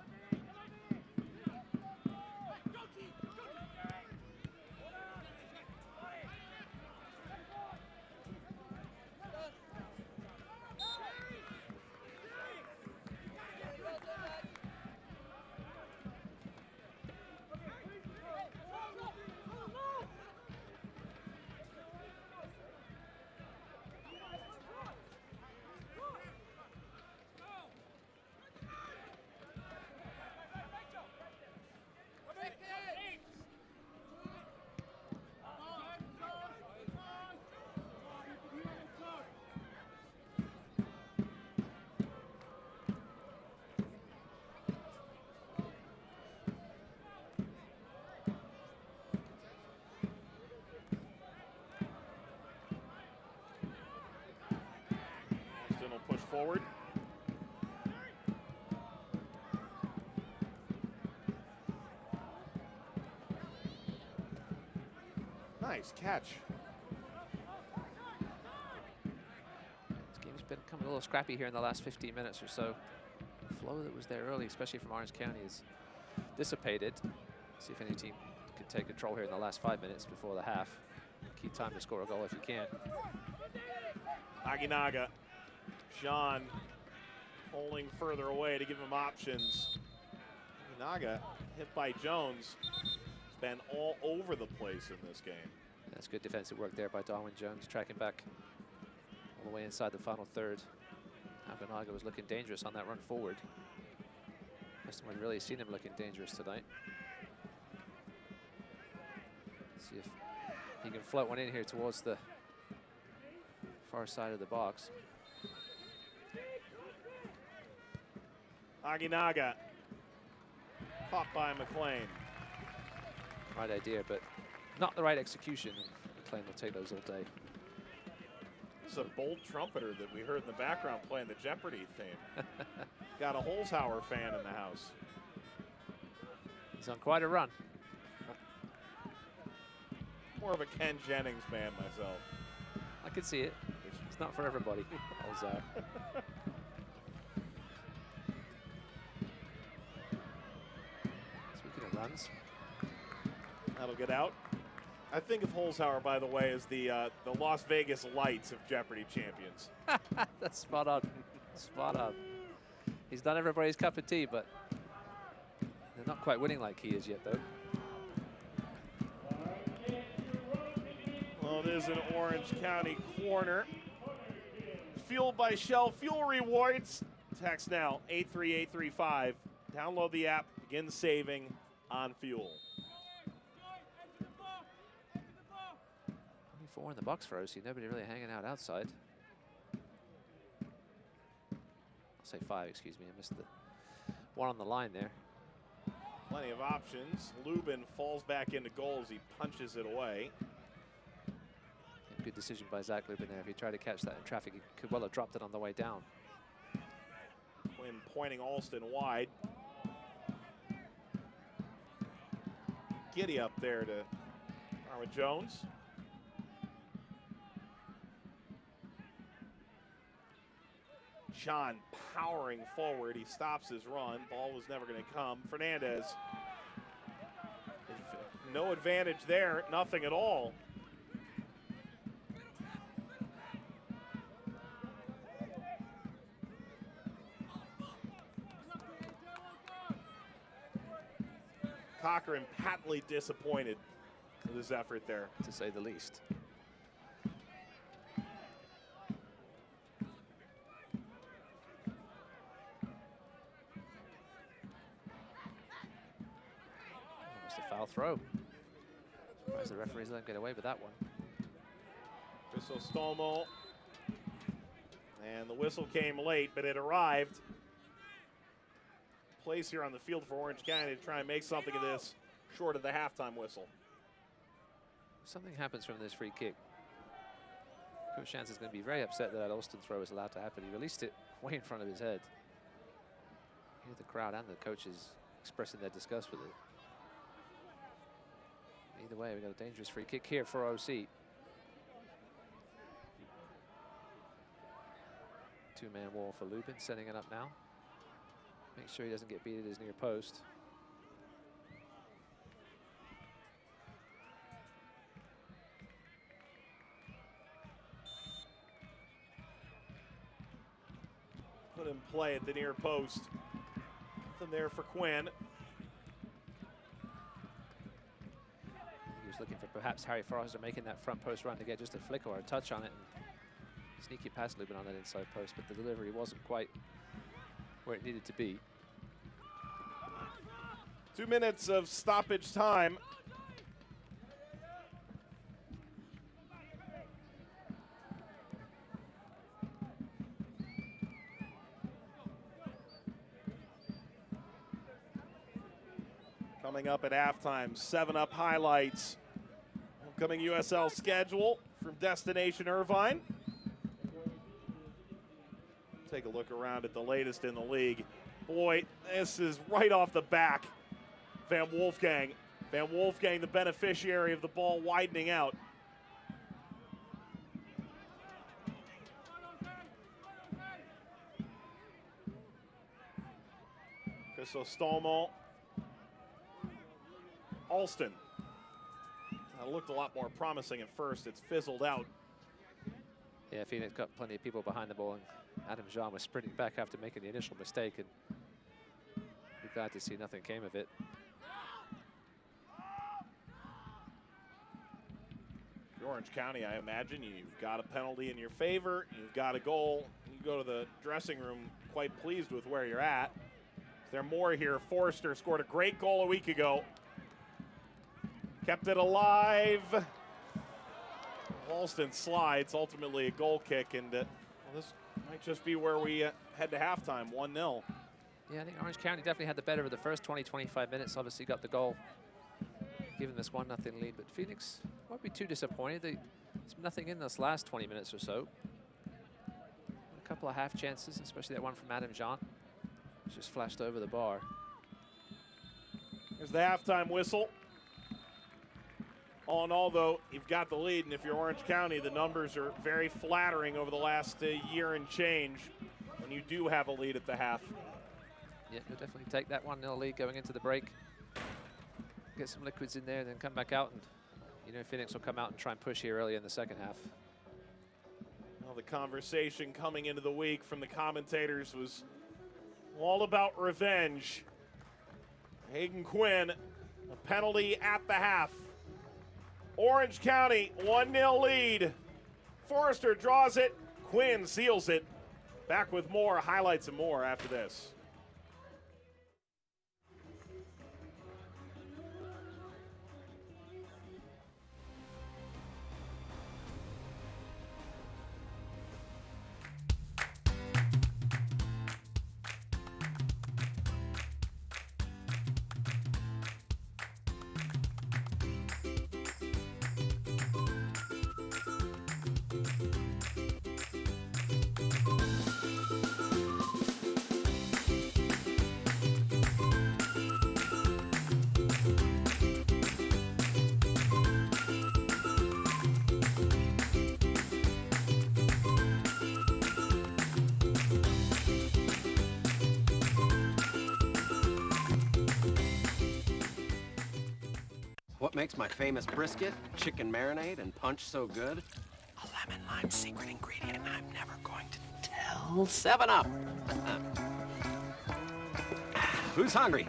Push forward. Nice catch. This game's been coming a little scrappy here in the last 15 minutes or so. The flow that was there early, especially from Orange County, is dissipated. See if any team can take control here in the last 5 minutes before the half. Key time to score a goal if you can. Aginaga. Jean pulling further away to give him options. Aginaga hit by Jones. He's been all over the place in this game. That's good defensive work there by Darwin Jones, tracking back all the way inside the final third. Aginaga was looking dangerous on that run forward. First time we've really seen him looking dangerous tonight. See if he can float one in here towards the far side of the box. Aginaga caught by McLean. Right idea, but not the right execution. McLean will take those all day. This is a bold trumpeter that we heard in the background playing the Jeopardy theme. Got a Holzhauer fan in the house. He's on quite a run. More of a Ken Jennings man myself. I could see it. It's not for everybody. Holzhauer. Speaking of runs. That'll get out. I think of Holzhauer, by the way, as the Las Vegas Lights of Jeopardy champions. That's spot on. Spot on. He's done everybody's cup of tea, but they're not quite winning like he is yet, though. Well, it is an Orange County corner. Fueled by Shell Fuel Rewards. Text now 83835. Download the app. Begin saving on fuel. 24 in the box for OC. Nobody really hanging out outside. I'll say 5, excuse me. I missed the one on the line there. Plenty of options. Lubin falls back into goal as he punches it away. Good decision by Zach Lubin there. If he tried to catch that in traffic, he could well have dropped it on the way down. Quinn pointing Alston wide. Giddy up there to Darwin Jones. Sean powering forward. He stops his run. Ball was never going to come. Fernandez. No advantage there. Nothing at all. Cochran patently disappointed with his effort there, to say the least. Almost a foul throw. Surprised the referees let him get away with that one. Crisostomo. And the whistle came late, but it arrived. Place here on the field for Orange County to try and make something of this short of the halftime whistle. Something happens from this free kick. Coach Shantz is going to be very upset that Alston throw is allowed to happen. He released it way in front of his head. Here the crowd and the coaches expressing their disgust with it. Either way, we've got a dangerous free kick here for OC. Two-man wall for Lubin, setting it up now. Make sure he doesn't get beat at his near post. Put in play at the near post. Nothing there for Quinn. He was looking for perhaps Harry Forrester making that front post run to get just a flick or a touch on it. And sneaky past Lubin on that inside post, but the delivery wasn't quite where it needed to be. 2 minutes of stoppage time. Coming up at halftime, 7-Up highlights. Upcoming USL schedule from Destination Irvine. Take a look around at the latest in the league. Boy, this is right off the back. Van Wolfgang. Van Wolfgang, the beneficiary of the ball widening out. Crisostomo. Alston. That looked a lot more promising at first. It's fizzled out. Yeah, Phoenix got plenty of people behind the ball, and Adam Jean was sprinting back after making the initial mistake, and we're glad to see nothing came of it. Orange County, I imagine you've got a penalty in your favor, you've got a goal, you go to the dressing room quite pleased with where you're at. Is there more here? Forrester scored a great goal a week ago. Kept it alive. Alston slides, ultimately a goal kick, and well, this might just be where we head to halftime, 1-0. Yeah, I think Orange County definitely had the better of the first 20-25 minutes. Obviously got the goal, giving this 1-0 lead, but Phoenix won't be too disappointed. There's nothing in this last 20 minutes or so. A couple of half chances, especially that one from Adam Jean, which just flashed over the bar. Here's the halftime whistle. All in all, though, you've got the lead, and if you're Orange County, the numbers are very flattering over the last year and change when you do have a lead at the half. Yeah, you'll definitely take that 1-0 lead going into the break. Get some liquids in there and then come back out, and you know Phoenix will come out and try and push here early in the second half. Well, the conversation coming into the week from the commentators was all about revenge. Hayden Quinn, a penalty at the half. Orange County, 1-0 lead. Forrester draws it, Quinn seals it. Back with more highlights and more after this. What makes my famous brisket, chicken marinade, and punch so good? A lemon lime secret ingredient I'm never going to tell. 7-Up. Who's hungry?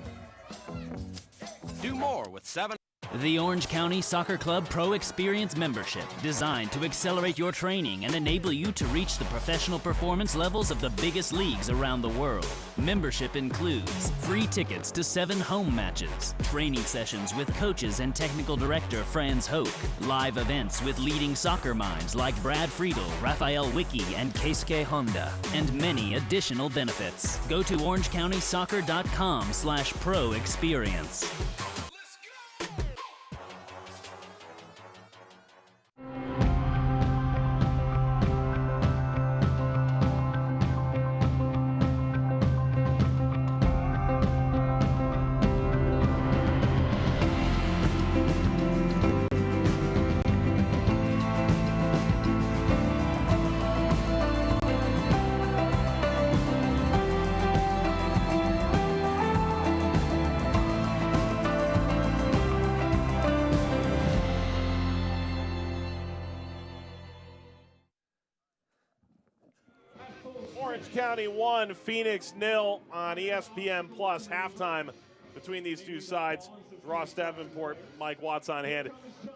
Do more with 7. The Orange County Soccer Club Pro Experience membership, designed to accelerate your training and enable you to reach the professional performance levels of the biggest leagues around the world. Membership includes free tickets to 7 home matches, training sessions with coaches and technical director Franz Hoke, live events with leading soccer minds like Brad Friedel, Raphael Wicki, and Keisuke Honda, and many additional benefits. Go to orangecountysoccer.com/pro experience. Orange County 1, Phoenix 0 on ESPN Plus. Halftime between these two sides. Ross Davenport, Mike Watts on hand.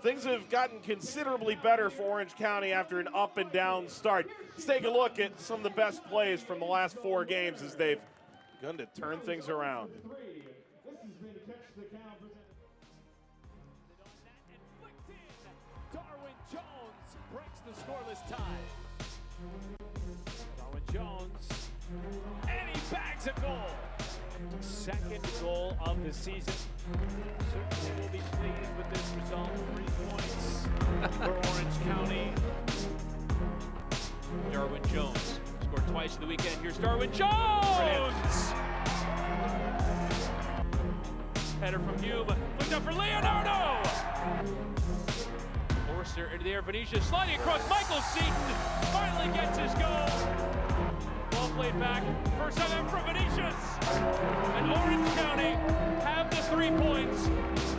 Things have gotten considerably better for Orange County after an up and down start. Let's take a look at some of the best plays from the last 4 games as they've begun to turn things around. Darwin Jones breaks the scoreless tie. Darwin Jones, and he bags a goal. Second goal of the season. Certainly will be pleased with this result. 3 points for Orange County. Darwin Jones scored twice in the weekend. Here's Darwin Jones! Header from Hume. Looked up for Leonardo! Forster into the air. Venetia sliding across. Michael Seaton finally gets his goal. Ball played back. First time ever from Venetius. And Orange County have the 3 points.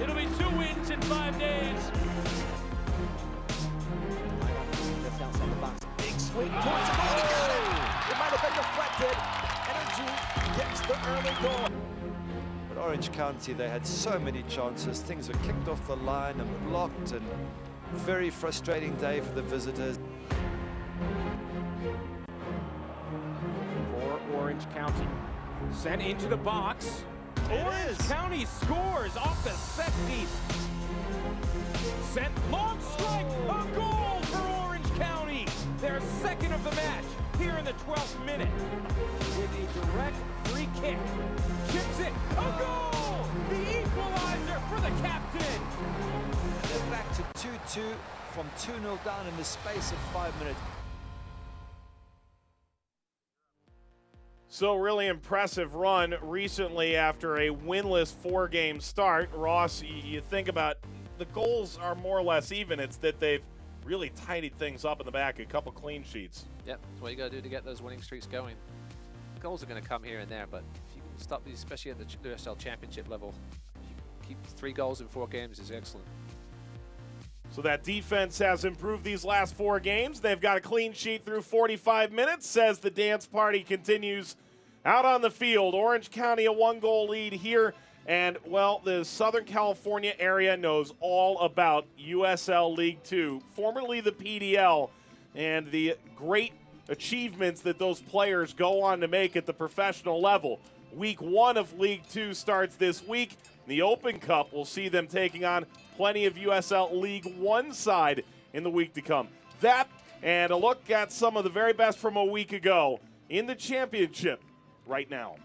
It'll be 2 wins in 5 days. Just outside the box. Big swing towards the goal. He got it. It might have been deflected. Energy gets the early goal. But Orange County, they had so many chances. Things were kicked off the line and blocked, and very frustrating day for the visitors. For Orange County. Sent into the box. Orange County scores off the set piece. Sent long strike. A goal for Orange County. Their second of the match here in the 12th minute. With a direct free kick. Chips it. A goal! The equalizer for the captain. And they're back to 2-2 from 2-0 down in the space of 5 minutes. So really impressive run recently after a winless 4-game start. Ross, you think about the goals are more or less even. It's that they've really tidied things up in the back, a couple clean sheets. Yep, that's what you got to do to get those winning streaks going. Goals are going to come here and there, but if you can stop these, especially at the USL Championship level, if you keep 3 goals in 4 games is excellent. So that defense has improved these last 4 games. They've got a clean sheet through 45 minutes, says the dance party continues out on the field. Orange County a 1-goal lead here. And, well, the Southern California area knows all about USL League 2, formerly the PDL, and the great achievements that those players go on to make at the professional level. Week 1 of League 2 starts this week. The Open Cup will see them taking on plenty of USL League 1 side in the week to come. That and a look at some of the very best from a week ago in the championship right now.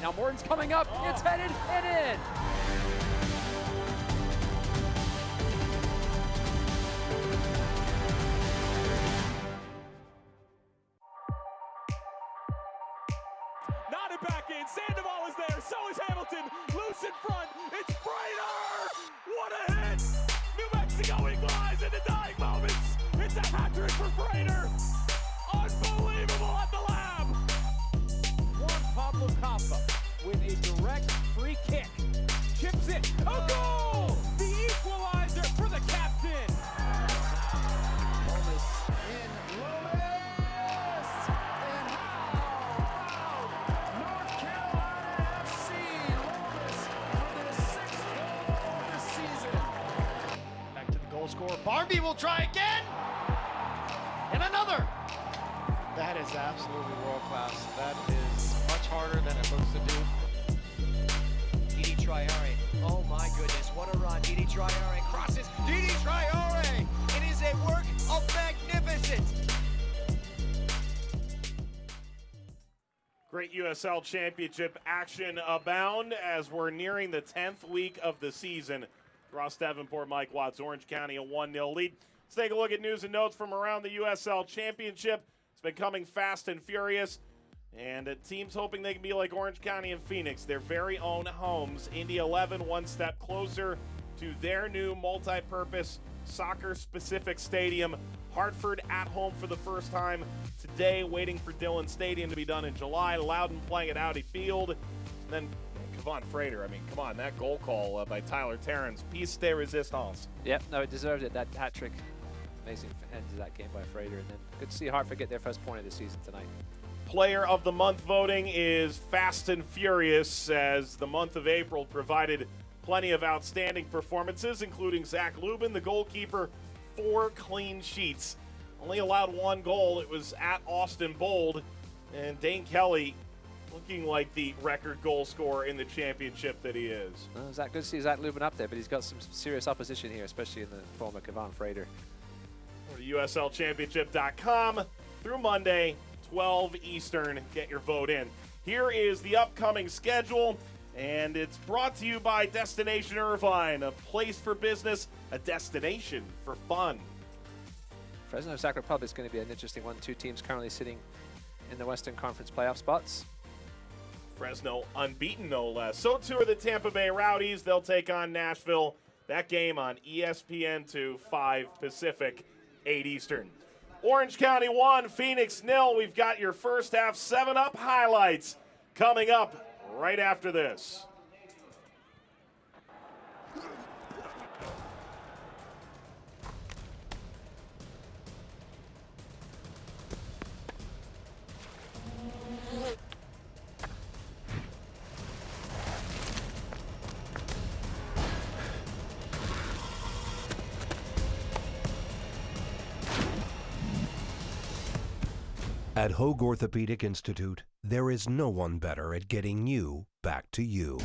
Now Morton's coming up, it's headed and in. Not it back in, Sandoval is there, so is Hamilton, loose in front, it's Freighter! What a hit! New Mexico equalized in the dying moments, it's a hat-trick for Freighter! Unbelievable at the lab! Juan Pablo Capa with a direct free kick. Chips it. A goal! The equalizer for the captain. Thomas in Maybe we'll try again. And another. That is absolutely world class. That is much harder than it looks to do. Didi Traore. Oh my goodness, what a run. Didi Traore crosses. Didi Traore. It is a work of magnificence. Great USL Championship action abound as we're nearing the 10th week of the season. Ross Davenport, Mike Watts, Orange County, a 1-0 lead. Let's take a look at news and notes from around the USL Championship. It's been coming fast and furious, and teams hoping they can be like Orange County and Phoenix, their very own homes. Indy 11 one step closer to their new multi-purpose soccer-specific stadium. Hartford at home for the first time today, waiting for Dillon Stadium to be done in July. Loudon playing at Audi Field. Then Kevon Frater, I mean, come on, that goal call by Tyler Terrence. Piece de resistance. Yep, no, it deserved it, that hat trick. Amazing end to that game by Frater. And then good to see Hartford get their first point of the season tonight. Player of the month voting is fast and furious as the month of April provided plenty of outstanding performances, including Zach Lubin, the goalkeeper, 4 clean sheets. Only allowed 1 goal. It was at Austin Bold. And Dane Kelly looking like the record goal scorer in the championship that he is. Good to see Zach Lubin up there, but he's got some serious opposition here, especially in the form of Kevon Frater. Go to USLchampionship.com through Monday, 12 Eastern. Get your vote in. Here is the upcoming schedule, and it's brought to you by Destination Irvine, a place for business, a destination for fun. Fresno Sac Republic is going to be an interesting one. 2 teams currently sitting in the Western Conference playoff spots. Fresno unbeaten, no less. So too are the Tampa Bay Rowdies. They'll take on Nashville. That game on ESPN2, 5 Pacific, 8 Eastern. Orange County 1, Phoenix 0. We've got your first half 7-Up highlights coming up right after this. At Hoag Orthopedic Institute, there is no one better at getting you back to you.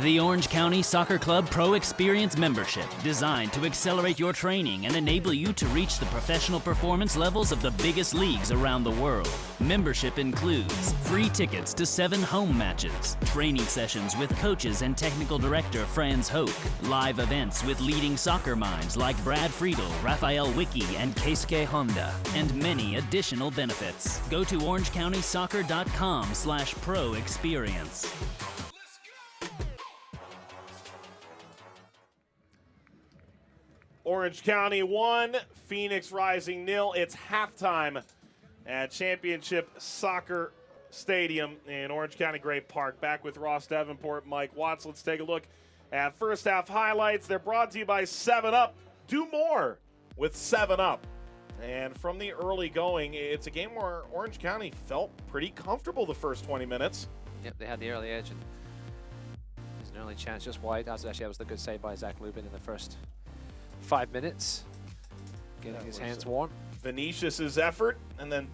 The Orange County Soccer Club Pro Experience membership, designed to accelerate your training and enable you to reach the professional performance levels of the biggest leagues around the world. Membership includes free tickets to 7 home matches, training sessions with coaches and technical director Franz Hoek, live events with leading soccer minds like Brad Friedel, Raphael Wicki, and Keisuke Honda, and many additional benefits. Go to orangecountysoccer.com/pro experience. Orange County 1, Phoenix Rising 0. It's halftime at Championship Soccer Stadium in Orange County Great Park. Back with Ross Davenport, Mike Watts. Let's take a look at first half highlights. They're brought to you by 7-Up. Do more with 7-Up. And from the early going, it's a game where Orange County felt pretty comfortable the first 20 minutes. Yep, they had the early edge, and there's an early chance just wide. That was the good save by Zach Lubin in the first 5 minutes, getting his hands warm. Vinicius's effort, and then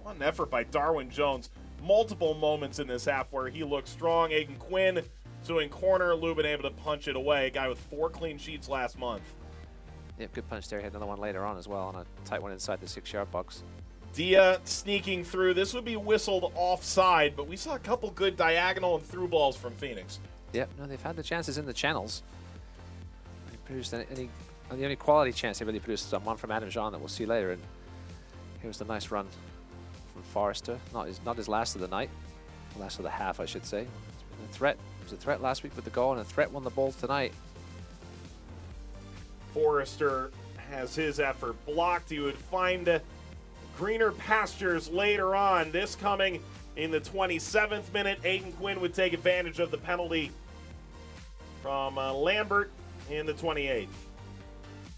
what an effort by Darwin Jones. Multiple moments in this half where he looked strong. Aiden Quinn So in corner, Lubin able to punch it away. A guy with 4 clean sheets last month. Yep, good punch there. He had another one later on as well on a tight one inside the 6-yard box. Dia sneaking through. This would be whistled offside, but we saw a couple good diagonal and through balls from Phoenix. Yep, no, they've had the chances in the channels. They produced the only quality chance they really produced is on one from Adam Jean that we'll see later. And here's the nice run from Forrester. Not his last of the night, last of the half, I should say. It's been a threat. It was a threat last week with the goal, and a threat won the ball tonight. Forrester has his effort blocked. He would find greener pastures later on. This coming in the 27th minute. Aiden Quinn would take advantage of the penalty from Lambert in the 28th.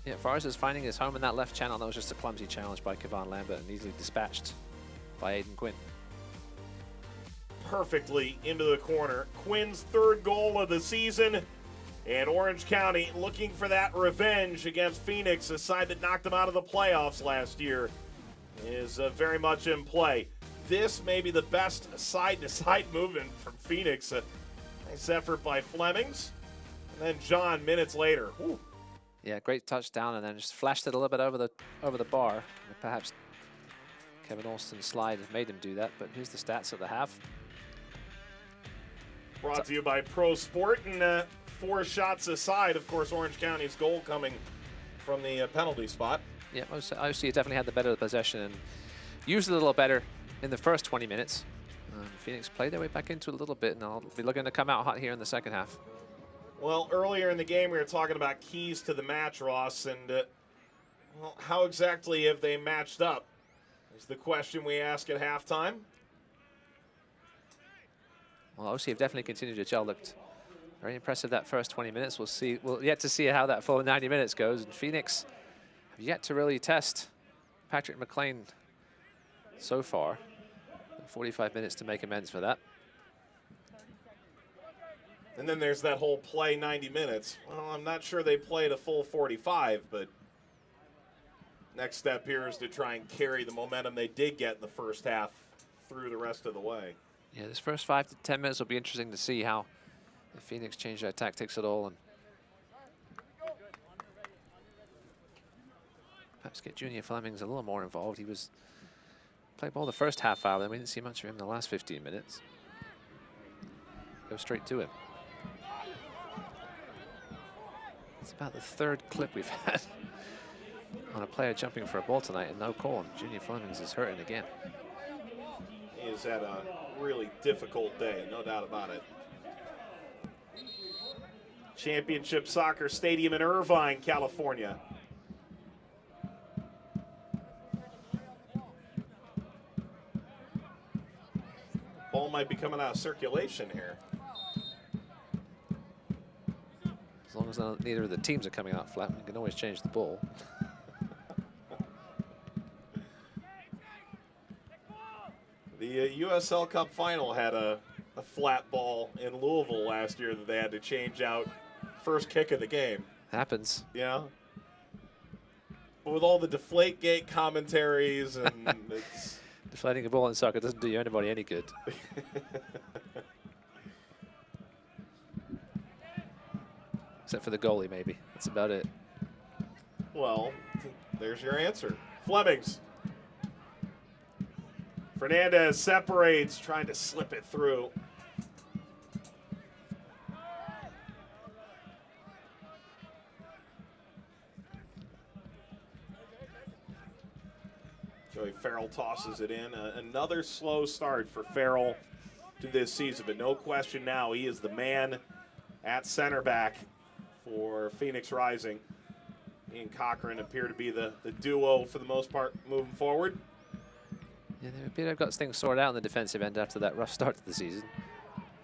Yeah, Forrester's finding his home in that left channel. That was just a clumsy challenge by Kevon Lambert and easily dispatched by Aiden Quinn. Perfectly into the corner. Quinn's 3rd goal of the season. And Orange County looking for that revenge against Phoenix, a side that knocked them out of the playoffs last year, is very much in play. This may be the best side-to-side movement from Phoenix. A nice effort by Flemings. And then John minutes later. Whew. Yeah, great touchdown, and then just flashed it a little bit over the bar. And perhaps Kevin Alston's slide made him do that, but here's the stats of the half. Brought to you by Pro Sport, and 4 shots aside. Of course, Orange County's goal coming from the penalty spot. Yeah, OC definitely had the better possession and used it a little better in the first 20 minutes. Phoenix played their way back into it a little bit, and I'll be looking to come out hot here in the second half. Well, earlier in the game, we were talking about keys to the match, Ross, and well, how exactly have they matched up is the question we ask at halftime. Well, OC have definitely continued to gel. Looked very impressive that first 20 minutes. We'll yet to see how that full 90 minutes goes. And Phoenix have yet to really test Patrick McLean so far. 45 minutes to make amends for that. And then there's that whole play 90 minutes. Well, I'm not sure they played a full 45, but next step here is to try and carry the momentum they did get in the first half through the rest of the way. Yeah, this first 5 to 10 minutes will be interesting to see how if Phoenix changed their tactics at all and perhaps get Junior Flemings a little more involved. He was played ball the first half hour, then we didn't see much of him in the last 15 minutes. Go straight to him. It's about the 3rd clip we've had on a player jumping for a ball tonight and no call. And Junior Flemings is hurting again. He has had a really difficult day, no doubt about it. Championship Soccer Stadium in Irvine, California. Ball might be coming out of circulation here. As long as neither of the teams are coming out flat, we can always change the ball. The USL Cup final had a flat ball in Louisville last year that they had to change out first kick of the game. Happens. Yeah. But with all the Deflategate commentaries and it's deflating a ball in soccer doesn't do anybody any good. Except for the goalie, maybe. That's about it. Well, there's your answer. Flemings. Fernandez separates, trying to slip it through. Joey Farrell tosses it in. Another slow start for Farrell to this season, but no question now he is the man at center back for Phoenix Rising. He and Cochran appear to be the duo for the most part moving forward. Yeah, they appear to have got things sorted out on the defensive end after that rough start to the season.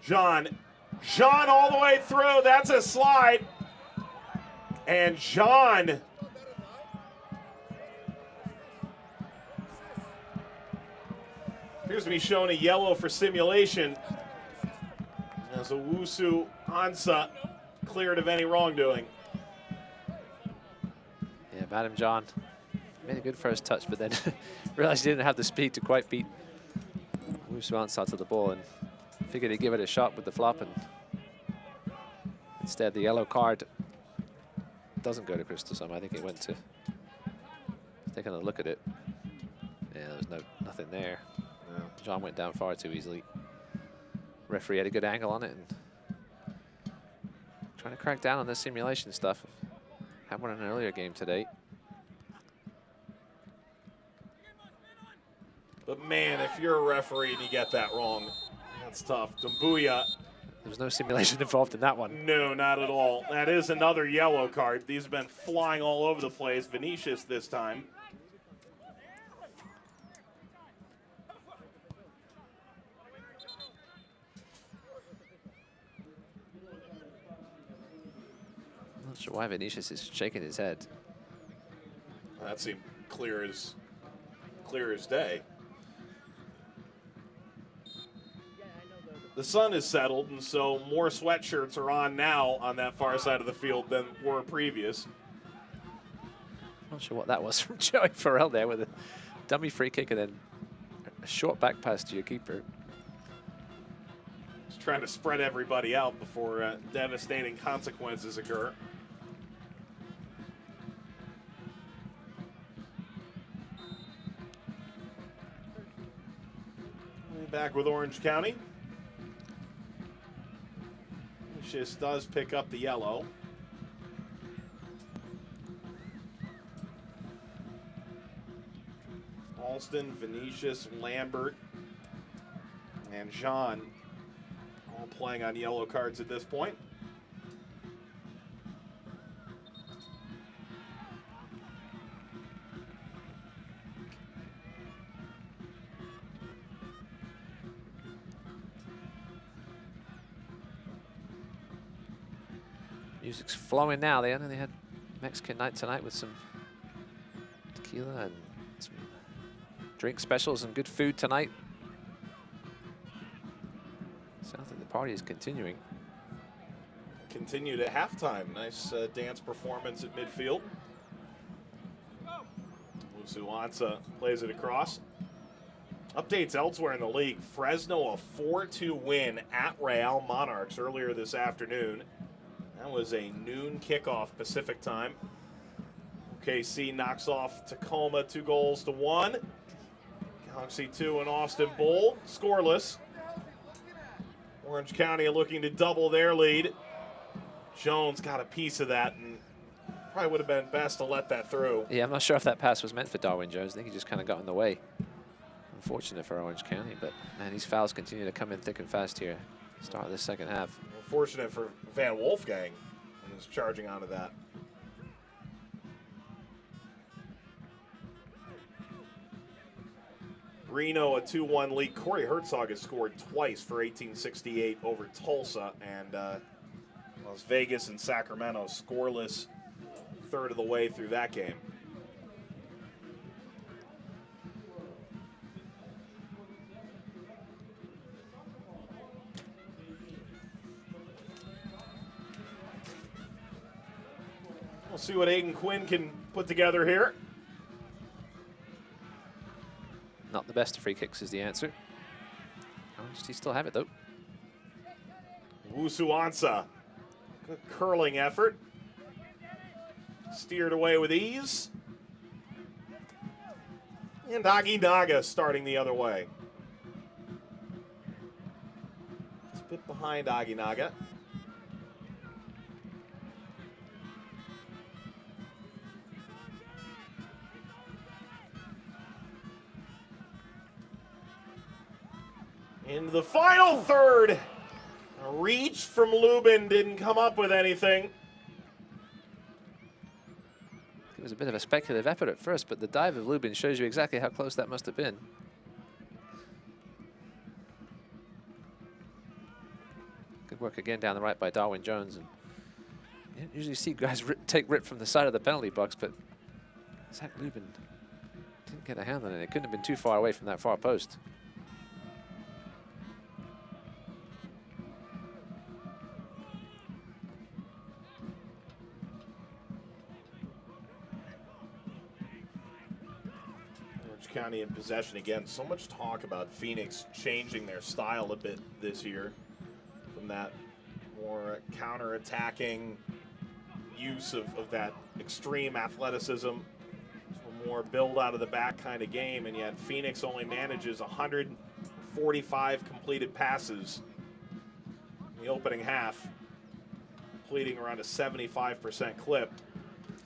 Jean all the way through. That's a slide. And Jean appears to be shown a yellow for simulation as Owusu Ansah cleared of any wrongdoing. Yeah, Madam John made a good first touch, but then realized he didn't have the speed to quite beat Owusu Ansah to the ball and figured he'd give it a shot with the flop and Instead, the yellow card doesn't go to Christosome. I think it went to, taking a look at it. Yeah, there's nothing there. No. John went down far too easily. Referee had a good angle on it and trying to crack down on this simulation stuff. Had one in an earlier game today. But man, if you're a referee and you get that wrong, that's tough. Dumbuya. There was no simulation involved in that one. No, not at all. That is another yellow card. These have been flying all over the place. Vinicius this time. I'm not sure why Vinicius is shaking his head. That seemed clear as day. The sun is settled, and so more sweatshirts are on now on that far side of the field than were previous. Not sure what that was from Joey Farrell there with a dummy free kick and then a short back pass to your keeper. Just trying to spread everybody out before devastating consequences occur. Back with Orange County. Vinicius does pick up the yellow. Alston, Vinicius, Lambert, and Jean all playing on yellow cards at this point. Music's flowing now. They only had Mexican night tonight with some tequila and some drink specials and good food tonight. Sounds like the party is continuing. Continued at halftime. Nice dance performance at midfield. Usuanza plays it across. Updates elsewhere in the league. Fresno a 4-2 win at Real Monarchs earlier this afternoon. That was a noon kickoff Pacific time. OKC knocks off Tacoma 2-1. Galaxy 2 and Austin Bull scoreless. Orange County looking to double their lead. Jones got a piece of that and probably would have been best to let that through. Yeah, I'm not sure if that pass was meant for Darwin Jones. I think he just kind of got in the way. Unfortunate for Orange County, but man, these fouls continue to come in thick and fast here. Start of the second half. Fortunate for Van Wolfgang, and is charging onto that. Reno a 2-1 lead. Corey Herzog has scored twice for 1868 over Tulsa, and Las Vegas and Sacramento scoreless third of the way through that game. We'll see what Aiden Quinn can put together here. Not the best of free kicks is the answer. Does he still have it, though? Usuanza. Good curling effort. Steered away with ease. And Aguinaga starting the other way. It's a bit behind Aguinaga. Into the final third. A reach from Lubin, didn't come up with anything. It was a bit of a speculative effort at first, but the dive of Lubin shows you exactly how close that must have been. Good work again down the right by Darwin Jones. And you don't usually see guys take rip from the side of the penalty box, but Zach Lubin didn't get a hand on it. It couldn't have been too far away from that far post. County in possession again. So much talk about Phoenix changing their style a bit this year from that more counter-attacking use of that extreme athleticism, more build out of the back kind of game, and yet Phoenix only manages 145 completed passes in the opening half, completing around a 75% clip.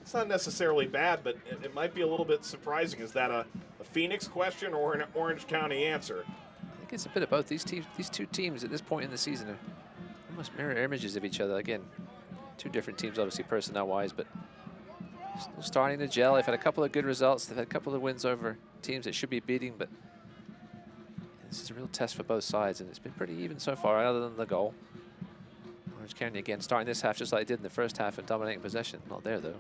It's not necessarily bad, but it might be a little bit surprising. Is that a Phoenix question or an Orange County answer? I think it's a bit of both. These two teams at this point in the season are almost mirror images of each other. Again, two different teams, obviously personnel-wise, but still starting to gel. They've had a couple of good results. They've had a couple of wins over teams that should be beating, but this is a real test for both sides, and it's been pretty even so far, other than the goal. Orange County, again, starting this half just like they did in the first half and dominating possession. Not there, though.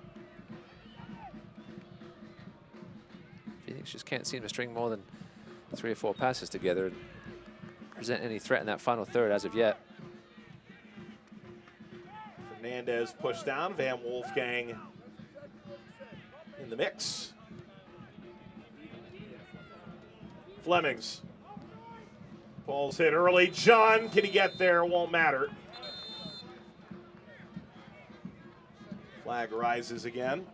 Phoenix just can't seem to string more than 3 or 4 passes together and present any threat in that final third as of yet. Fernandez pushed down, Van Wolfgang in the mix. Flemings. Ball's hit early. John, can he get there? Won't matter. Flag rises again.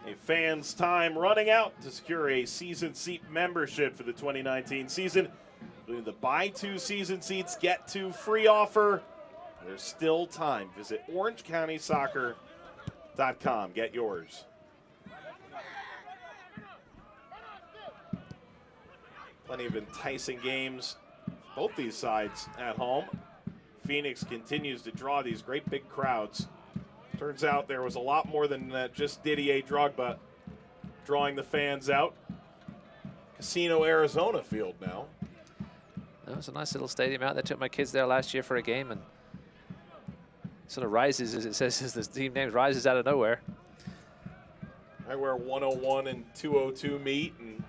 A fans' time running out to secure a season seat membership for the 2019 season. Including the buy 2 season seats, get 2 free offer. There's still time. Visit orangecountysoccer.com. Get yours. Plenty of enticing games, both these sides at home. Phoenix continues to draw these great big crowds. Turns out there was a lot more than just Didier Drogba drawing the fans out. Casino Arizona Field now. That was a nice little stadium out there. Took my kids there last year for a game, and sort of rises, as it says, as the team name rises out of nowhere. Right where 101 and 202 meet, and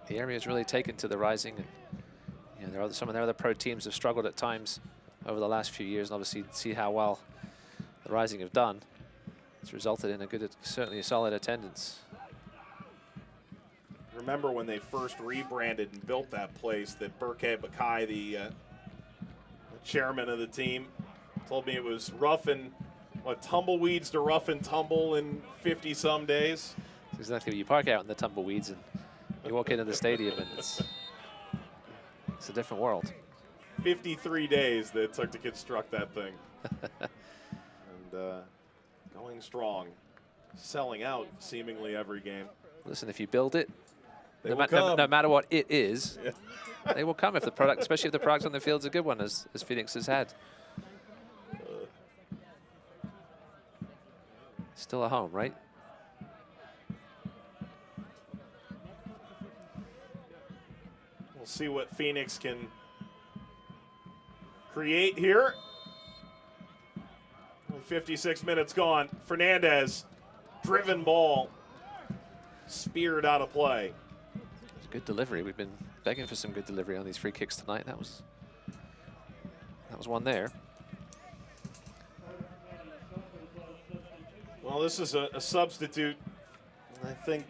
the area is really taken to the Rising. And, you know, some of their other pro teams have struggled at times over the last few years, and obviously see how well the Rising have done. It's resulted in a good, certainly a solid attendance. Remember when they first rebranded and built that place, that Burkhead Bakai, the chairman of the team, told me it was rough and tumbleweeds to rough and tumble in 50-some days. That's exactly what you park out in the tumbleweeds, and you walk into the stadium, and it's a different world. 53 days that it took to construct that thing. And going strong, selling out seemingly every game. Listen, if you build it, no matter what it is, they will come if the product, especially if the product on the field is a good one, as Phoenix has had. Still a home, right? We'll see what Phoenix can create here. 56 minutes gone. Fernandez, driven ball, speared out of play. It's a good delivery. We've been begging for some good delivery on these free kicks tonight. That was one there. Well, this is a substitute. I think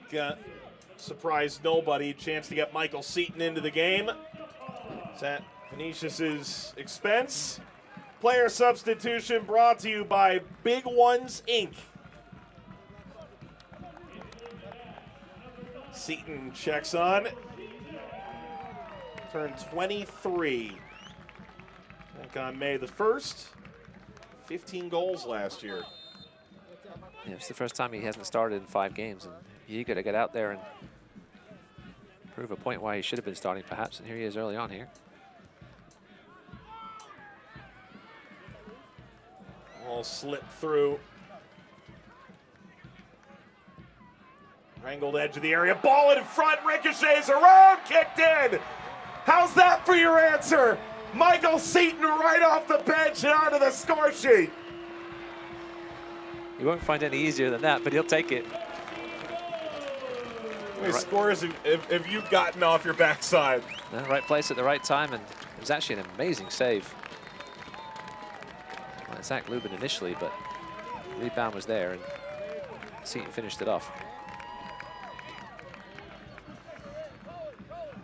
surprised nobody. Chance to get Michael Seaton into the game. It's at Venetius's expense. Player substitution brought to you by Big Ones, Inc. Seaton checks on. Turned 23. Back on May the 1st. 15 goals last year. Yeah, it's the first time he hasn't started in 5 games, and he's eager to get out there and prove a point why he should have been starting, perhaps. And here he is early on here. All slipped through. Wrangled edge of the area. Ball in front. Ricochets around. Kicked in. How's that for your answer? Michael Seaton right off the bench and onto the score sheet. You won't find any easier than that, but he'll take it. How many scores have you gotten off your backside? The right place at the right time, and it was actually an amazing save. by Zach Lubin initially, but the rebound was there, and Seton finished it off.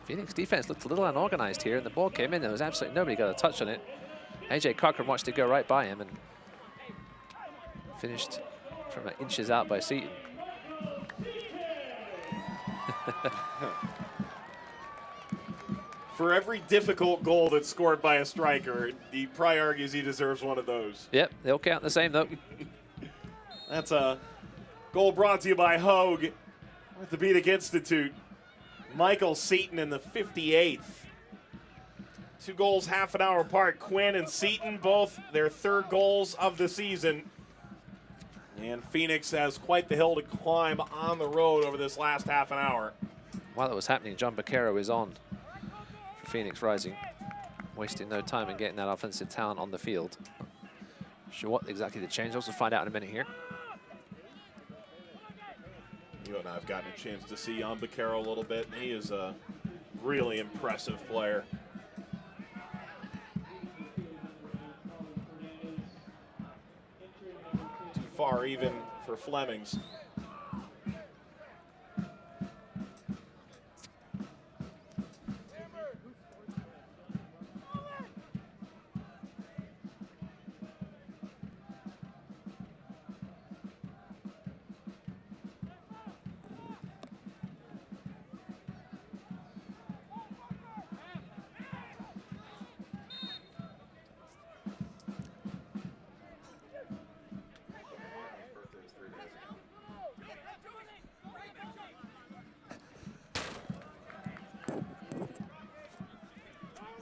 Phoenix defense looked a little unorganized here, and the ball came in. There was absolutely nobody got a touch on it. AJ Cochran watched it go right by him and finished from inches out by Seton. For every difficult goal that's scored by a striker, he probably argues he deserves one of those. Yep, they'll count the same, though. That's a goal brought to you by Hogue with the Beedick Institute. Michael Seton in the 58th. 2 goals half an hour apart. Quinn and Seton, both their 3rd goals of the season. And Phoenix has quite the hill to climb on the road over this last half an hour. While it was happening, John Baquero is on for Phoenix Rising, wasting no time in getting that offensive talent on the field. Sure what exactly the change, we'll find out in a minute here. You and I have gotten a chance to see Jan Baquero a little bit. He is a really impressive player. Too far even for Flemings.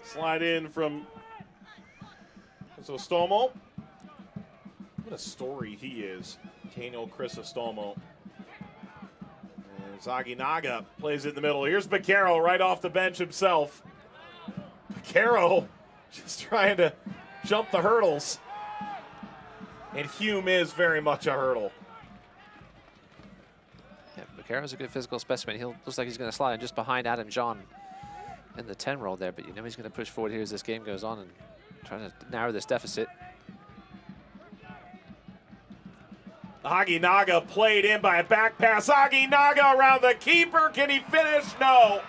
Slide in from Crisostomo. What a story he is, Kano Crisostomo. And Zaginaga plays it in the middle. Here's Baquero right off the bench himself. Baquero just trying to jump the hurdles. And Hume is very much a hurdle. Yeah, Baquero's a good physical specimen. He looks like he's going to slide in just behind Adam John in the 10 roll there, but you know he's going to push forward here as this game goes on and trying to narrow this deficit. Aginaga played in by a back pass. Aginaga around the keeper. Can he finish? No.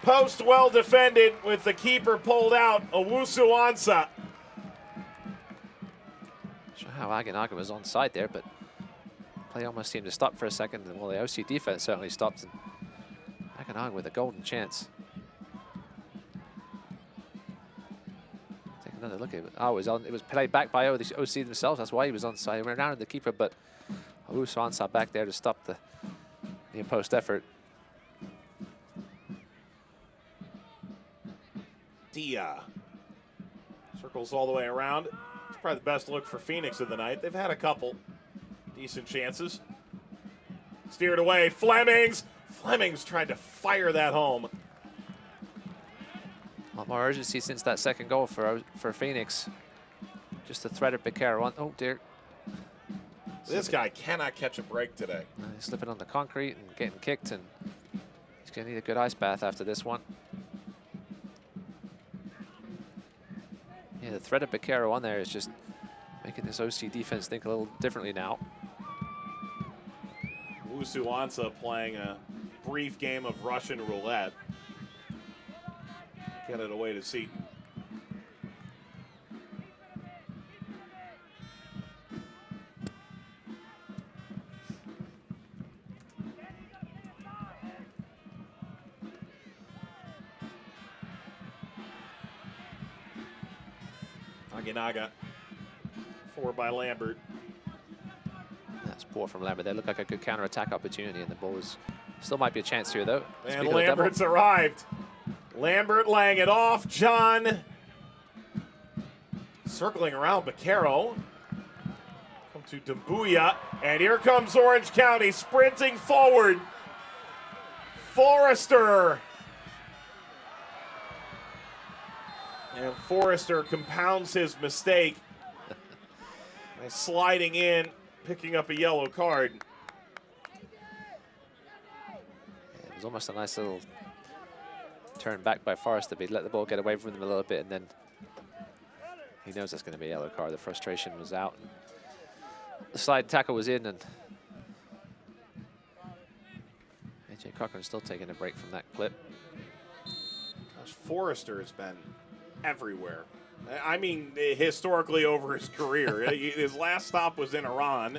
Post well defended with the keeper pulled out. Owusu Ansah. Not sure how Aginaga was onside there, but play almost seemed to stop for a second. And well, the OC defense certainly stopped. And Aginaga with a golden chance. Take another look at it. Oh, it was played back by the OC themselves. That's why he was onside. He went around the keeper, but Owusu Ansah back there to stop the post effort. Dia circles all the way around. It's probably the best look for Phoenix of the night. They've had a couple decent chances. Steered away. Flemings tried to fire that home. A lot more urgency since that second goal for Phoenix. Just the threat of Baquero on. Oh dear. This guy cannot catch a break today. He's slipping on the concrete and getting kicked, and he's going to need a good ice bath after this one. Yeah, the threat of Baquero on there is just making this OC defense think a little differently now. Owusu Ansah playing a brief game of Russian roulette. Get it away to Seton. Aginaga, 4 by Lambert. That's poor from Lambert. They look like a good counter-attack opportunity, and the ball is still might be a chance here, though. And Lambert's arrived. Lambert laying it off. John circling around Baquero. Come to Dumbuya, and here comes Orange County sprinting forward. Forrester. And Forrester compounds his mistake by sliding in, picking up a yellow card. It was almost a nice little turn back by Forrester, but he let the ball get away from him a little bit and then He knows that's going to be a yellow card. The frustration was out. The slide tackle was in, and AJ Cochran's still taking a break from that clip. Gosh, Forrester has been everywhere. I mean, historically over his career. His last stop was in Iran.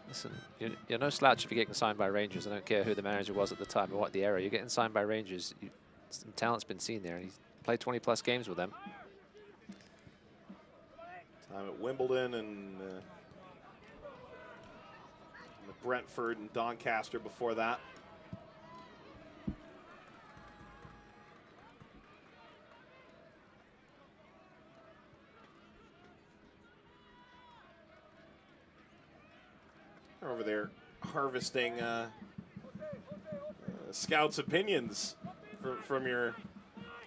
Listen, you're no slouch if you're getting signed by Rangers. I don't care who the manager was at the time or what the era. You're getting signed by Rangers. Some talent's been seen there. He's played 20-plus games with them. Time at Wimbledon and Brentford and Doncaster before that. They're over there harvesting scouts' opinions from your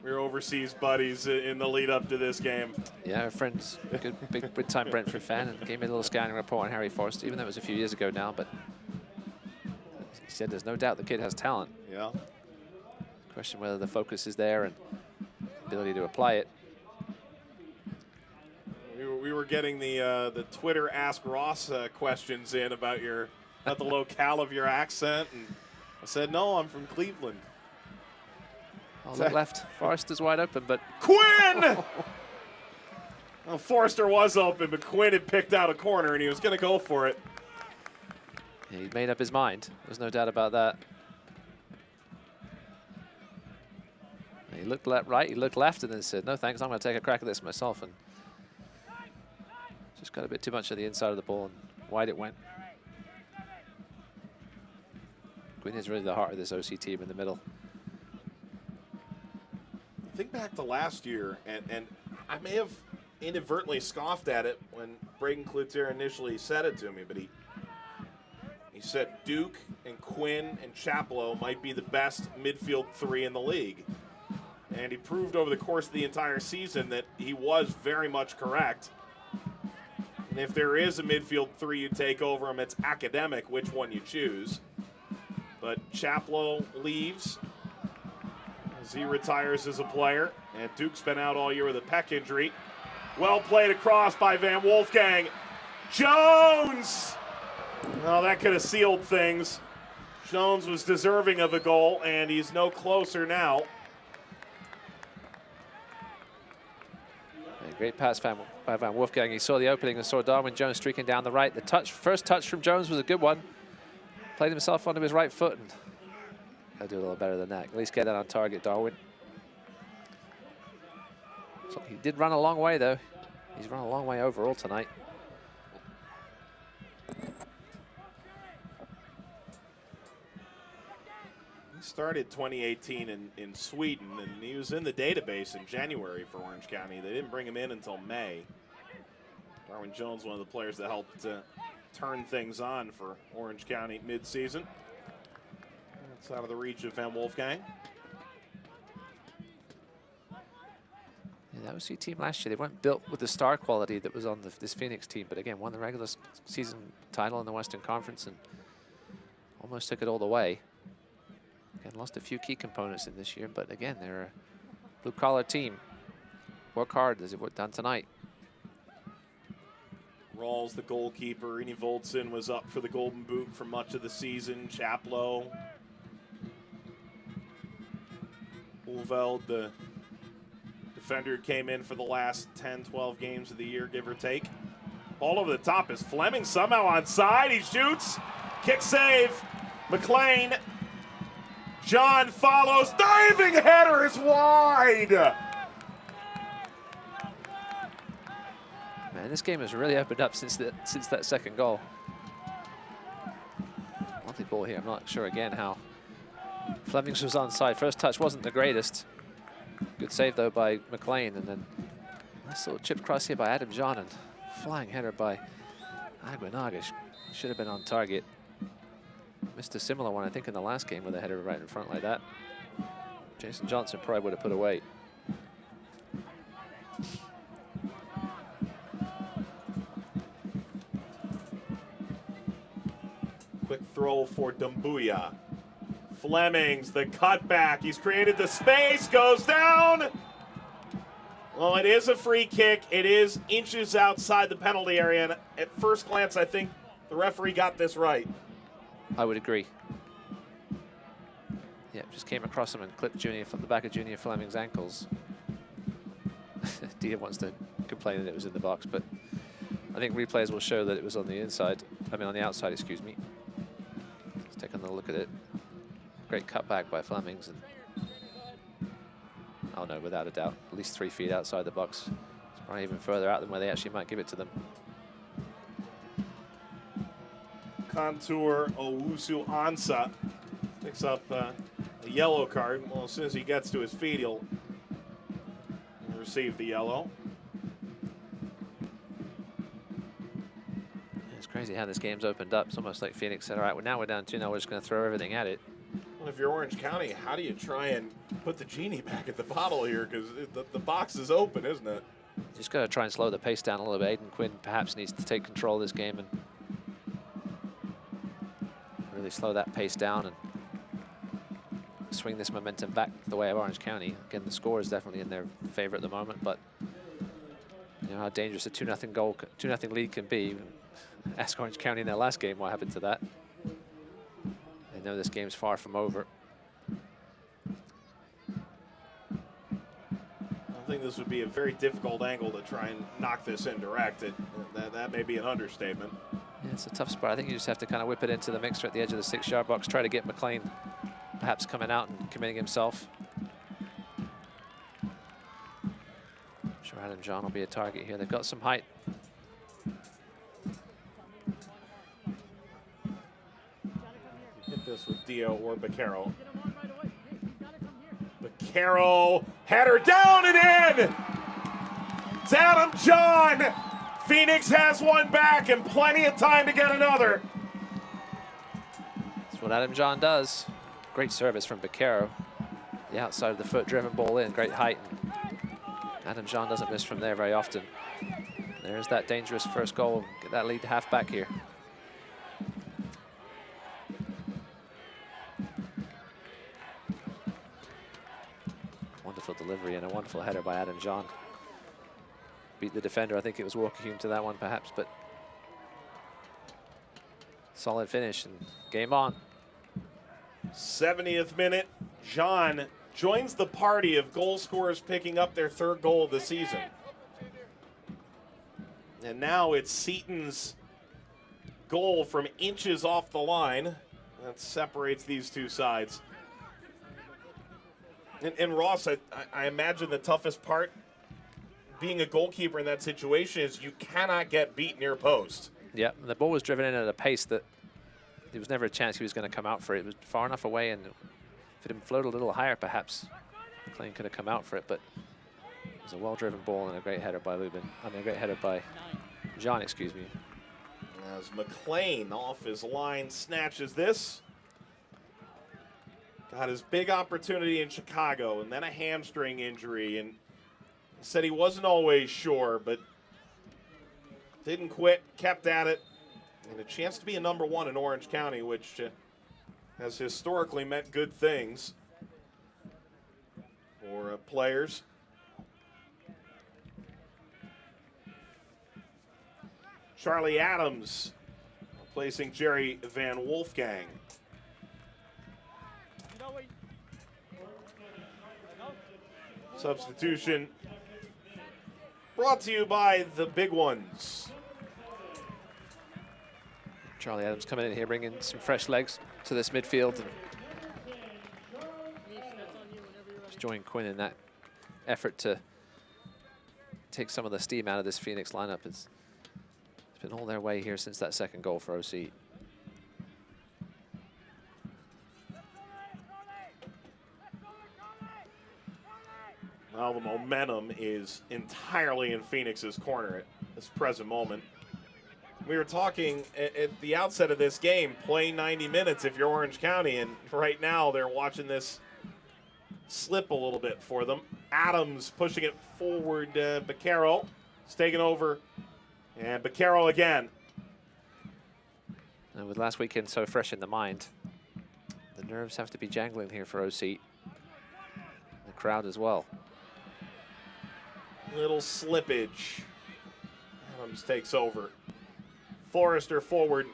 overseas buddies in the lead up to this game. Yeah, our friend's a good big time Brentford fan, and gave me a little scouting report on Harry Forrester, even though it was a few years ago now, but he said there's no doubt the kid has talent. Yeah. Question whether the focus is there and ability to apply it. We were getting the Twitter Ask Ross questions in about the locale of your accent, and I said, no, I'm from Cleveland. Oh, look left. Forrester's wide open, but Quinn! Well, Forrester was open, but Quinn had picked out a corner, and he was going to go for it. Yeah, he'd made up his mind. There's no doubt about that. And he looked right, he looked left, and then said, no thanks, I'm going to take a crack at this myself. And just got a bit too much of the inside of the ball, and wide it went. Quinn is really the heart of this OC team in the middle. Think back to last year, and I may have inadvertently scoffed at it when Braden Cloutier initially said it to me, but he said Duke and Quinn and Chaplow might be the best midfield three in the league. And he proved over the course of the entire season that he was very much correct. And if there is a midfield three you take over him, it's academic which one you choose. But Chaplow leaves as he retires as a player, and Duke's been out all year with a pec injury. Well played across by Van Wolfgang. Jones! Oh, that could have sealed things. Jones was deserving of a goal, and he's no closer now. A great pass by Van Wolfgang. He saw the opening and saw Darwin Jones streaking down the right. The first touch from Jones was a good one. Played himself onto his right foot, and I'll do a little better than that. At least get that on target, Darwin. So he did run a long way, though. He's run a long way overall tonight. He started 2018 in Sweden, and he was in the database in January for Orange County. They didn't bring him in until May. Darwin Jones, one of the players that helped turn things on for Orange County mid-season. That's out of the reach of Van Wolfgang. Yeah, that OC team last year, they weren't built with the star quality that was on this Phoenix team, but again, won the regular season title in the Western Conference and almost took it all the way. Again, lost a few key components in this year, but again, they're a blue-collar team. Work hard, as they've done tonight. Rawls, the goalkeeper. Rini Voltson was up for the Golden Boot for much of the season. Chaplow. Ulveld, the defender, came in for the last 10, 12 games of the year, give or take. Ball over the top is Fleming somehow onside. He shoots. Kick save. McLean. John follows. Diving header is wide. Man, this game has really opened up since that second goal. Lovely ball here. I'm not sure again how Flemings was onside. First touch wasn't the greatest. Good save though by McLean, and then nice little chip cross here by Adam John, and flying header by Aguinaga. Should have been on target. Missed a similar one, I think, in the last game with a header right in front like that. Jason Johnson probably would have put away. Quick throw for Dumbuya. Flemings, the cutback. He's created the space, goes down. Well, it is a free kick. It is inches outside the penalty area. And at first glance, I think the referee got this right. I would agree. Yeah, just came across him and clipped the back of Junior Fleming's ankles. Dia wants to complain that it was in the box, but I think replays will show that it was on the inside. I mean, on the outside, excuse me. Let's take another look at it. Great cutback by Flemings. And oh no, without a doubt, at least 3 feet outside the box. It's probably even further out than where they actually might give it to them. Contour Owusu Ansah picks up a yellow card. Well, as soon as he gets to his feet, he'll receive the yellow. It's crazy how this game's opened up. It's almost like Phoenix said, all right, well, now we're down 2-0, we're just going to throw everything at it. Well, if you're Orange County, how do you try and put the genie back at the bottle here? Because the box is open, isn't it? Just got to try and slow the pace down a little bit. Aiden Quinn perhaps needs to take control of this game and really slow that pace down and swing this momentum back the way of Orange County. Again, the score is definitely in their favor at the moment, but you know how dangerous a 2-0 goal, 2-0 lead can be. Ask Orange County in their last game what happened to that. They know this game's far from over. I think this would be a very difficult angle to try and knock this in direct. That may be an understatement. Yeah, it's a tough spot. I think you just have to kind of whip it into the mixer at the edge of the 6-yard box, try to get McLean perhaps coming out and committing himself. I'm sure Adam John will be a target here. They've got some height. Hit this with Dio or Baquero. Baquero, header down and in! It's Adam John! Phoenix has one back and plenty of time to get another. That's what Adam John does. Great service from Baquero. The outside of the foot, driven ball in, great height. Adam John doesn't miss from there very often. There's that dangerous first goal. Get that lead to half back here. Wonderful delivery and a wonderful header by Adam John. Beat the defender. I think it was Walker Hume to that one perhaps, but solid finish and game on. 70th minute, John joins the party of goal scorers picking up their 3rd goal of the season. And now it's Seaton's goal from inches off the line that separates these two sides. And Ross, I imagine the toughest part being a goalkeeper in that situation is you cannot get beat near post. Yeah, the ball was driven in at a pace that there was never a chance he was going to come out for it. It was far enough away, and if it had floated a little higher, perhaps McLean could have come out for it, but it was a well-driven ball and a great header by Lubin. I mean, a great header by John, excuse me. As McLean off his line snatches this. Got his big opportunity in Chicago and then a hamstring injury, and said he wasn't always sure, but didn't quit, kept at it, and a chance to be a #1 in Orange County, which has historically meant good things for players. Charlie Adams replacing Jerry Van Wolfgang. Substitution brought to you by the big ones. Charlie Adams coming in here, bringing some fresh legs to this midfield. And just join Quinn in that effort to take some of the steam out of this Phoenix lineup. It's been all their way here since that 2nd goal for OC. Well, the momentum is entirely in Phoenix's corner at this present moment. We were talking at the outset of this game, play 90 minutes if you're Orange County, and right now they're watching this slip a little bit for them. Adams pushing it forward, Baquero is taking over, and Baquero again. And with last weekend so fresh in the mind, the nerves have to be jangling here for OC. The crowd as well. Little slippage. Adams takes over. Forrester forward.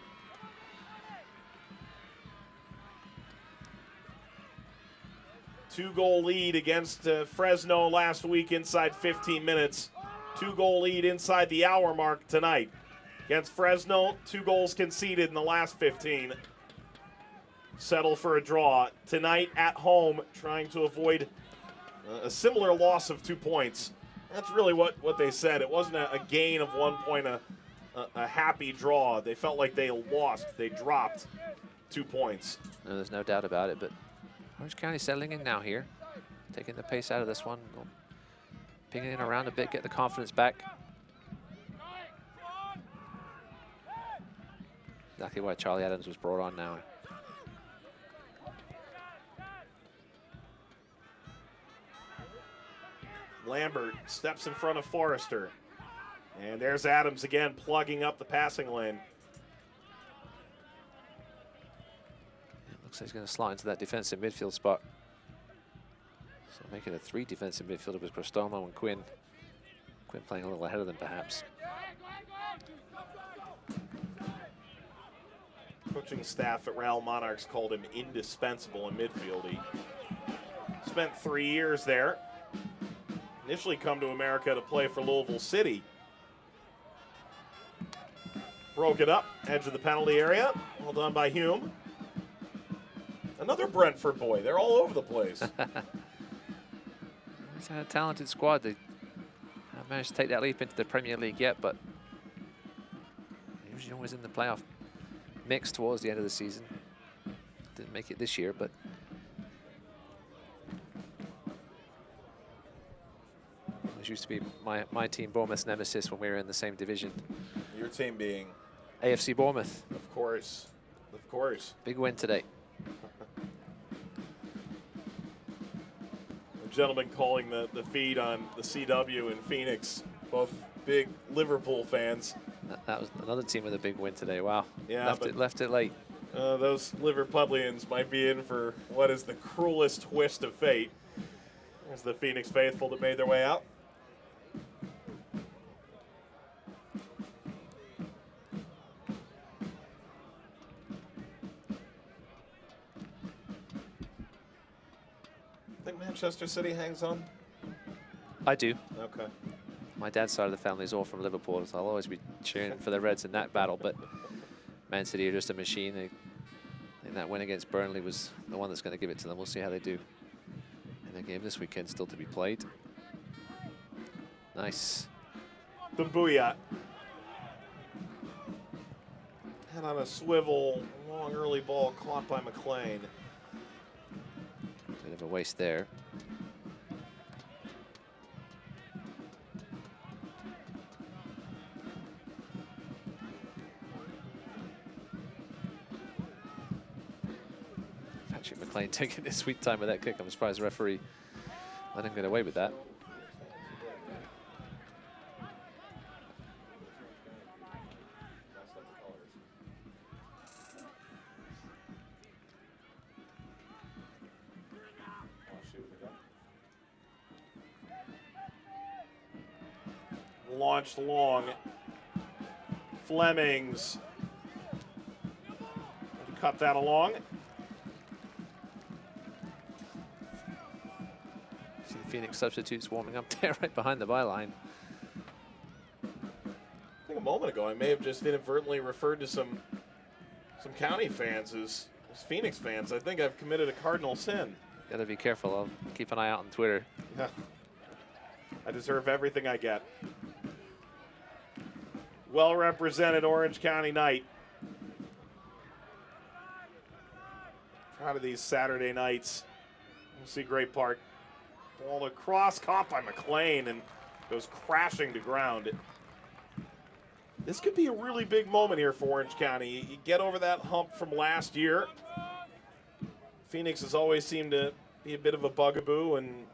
Two-goal lead against Fresno last week inside 15 minutes. Two-goal lead inside the hour mark tonight. Against Fresno, 2 goals conceded in the last 15. Settle for a draw. Tonight at home, trying to avoid a similar loss of 2 points. That's really what they said. It wasn't a gain of 1 point, a happy draw. They felt like they lost. They dropped 2 points. No, there's no doubt about it, but Orange County settling in now here, taking the pace out of this one, pinging it around a bit, get the confidence back. Exactly why Charlie Adams was brought on now. Lambert steps in front of Forrester. And there's Adams again, plugging up the passing lane. Looks like he's going to slot into that defensive midfield spot. So making it 3 defensive midfielders with Cristomo and Quinn. Quinn playing a little ahead of them, perhaps. Coaching staff at Real Monarchs called him indispensable in midfield. He spent 3 years there. Initially come to America to play for Louisville City. Broke it up, edge of the penalty area. Well done by Hume. Another Brentford boy. They're all over the place. It's a talented squad. They haven't managed to take that leap into the Premier League yet, but usually always in the playoff mix towards the end of the season. Didn't make it this year, but it used to be my team, Bournemouth's nemesis, when we were in the same division. Your team being? AFC Bournemouth. Of course. Of course. Big win today. Gentleman calling the feed on the CW in Phoenix, both big Liverpool fans. That was another team with a big win today. Wow. Yeah, left it late. Those Liverpudlians might be in for what is the cruelest twist of fate. There's the Phoenix faithful that made their way out. Manchester City hangs on? I do. Okay. My dad's side of the family is all from Liverpool, so I'll always be cheering for the Reds in that battle. But Man City are just a machine. I think that win against Burnley was the one that's going to give it to them. We'll see how they do in the game this weekend, still to be played. Nice. Dumbuya. Head on a swivel, long early ball caught by McLean. Bit of a waste there. Patrick McLean taking his sweet time with that kick. I'm surprised the referee let him get away with that. Launched long. Flemings. Cut that along. See the Phoenix substitutes warming up there right behind the byline. I think a moment ago I may have just inadvertently referred to some County fans as Phoenix fans. I think I've committed a cardinal sin. Gotta be careful. I'll keep an eye out on Twitter. Yeah. I deserve everything I get. Well represented Orange County night. Proud of these Saturday nights. We'll see Great Park. Ball across, caught by McLean and goes crashing to ground. This could be a really big moment here for Orange County. You get over that hump from last year. Phoenix has always seemed to be a bit of a bugaboo, and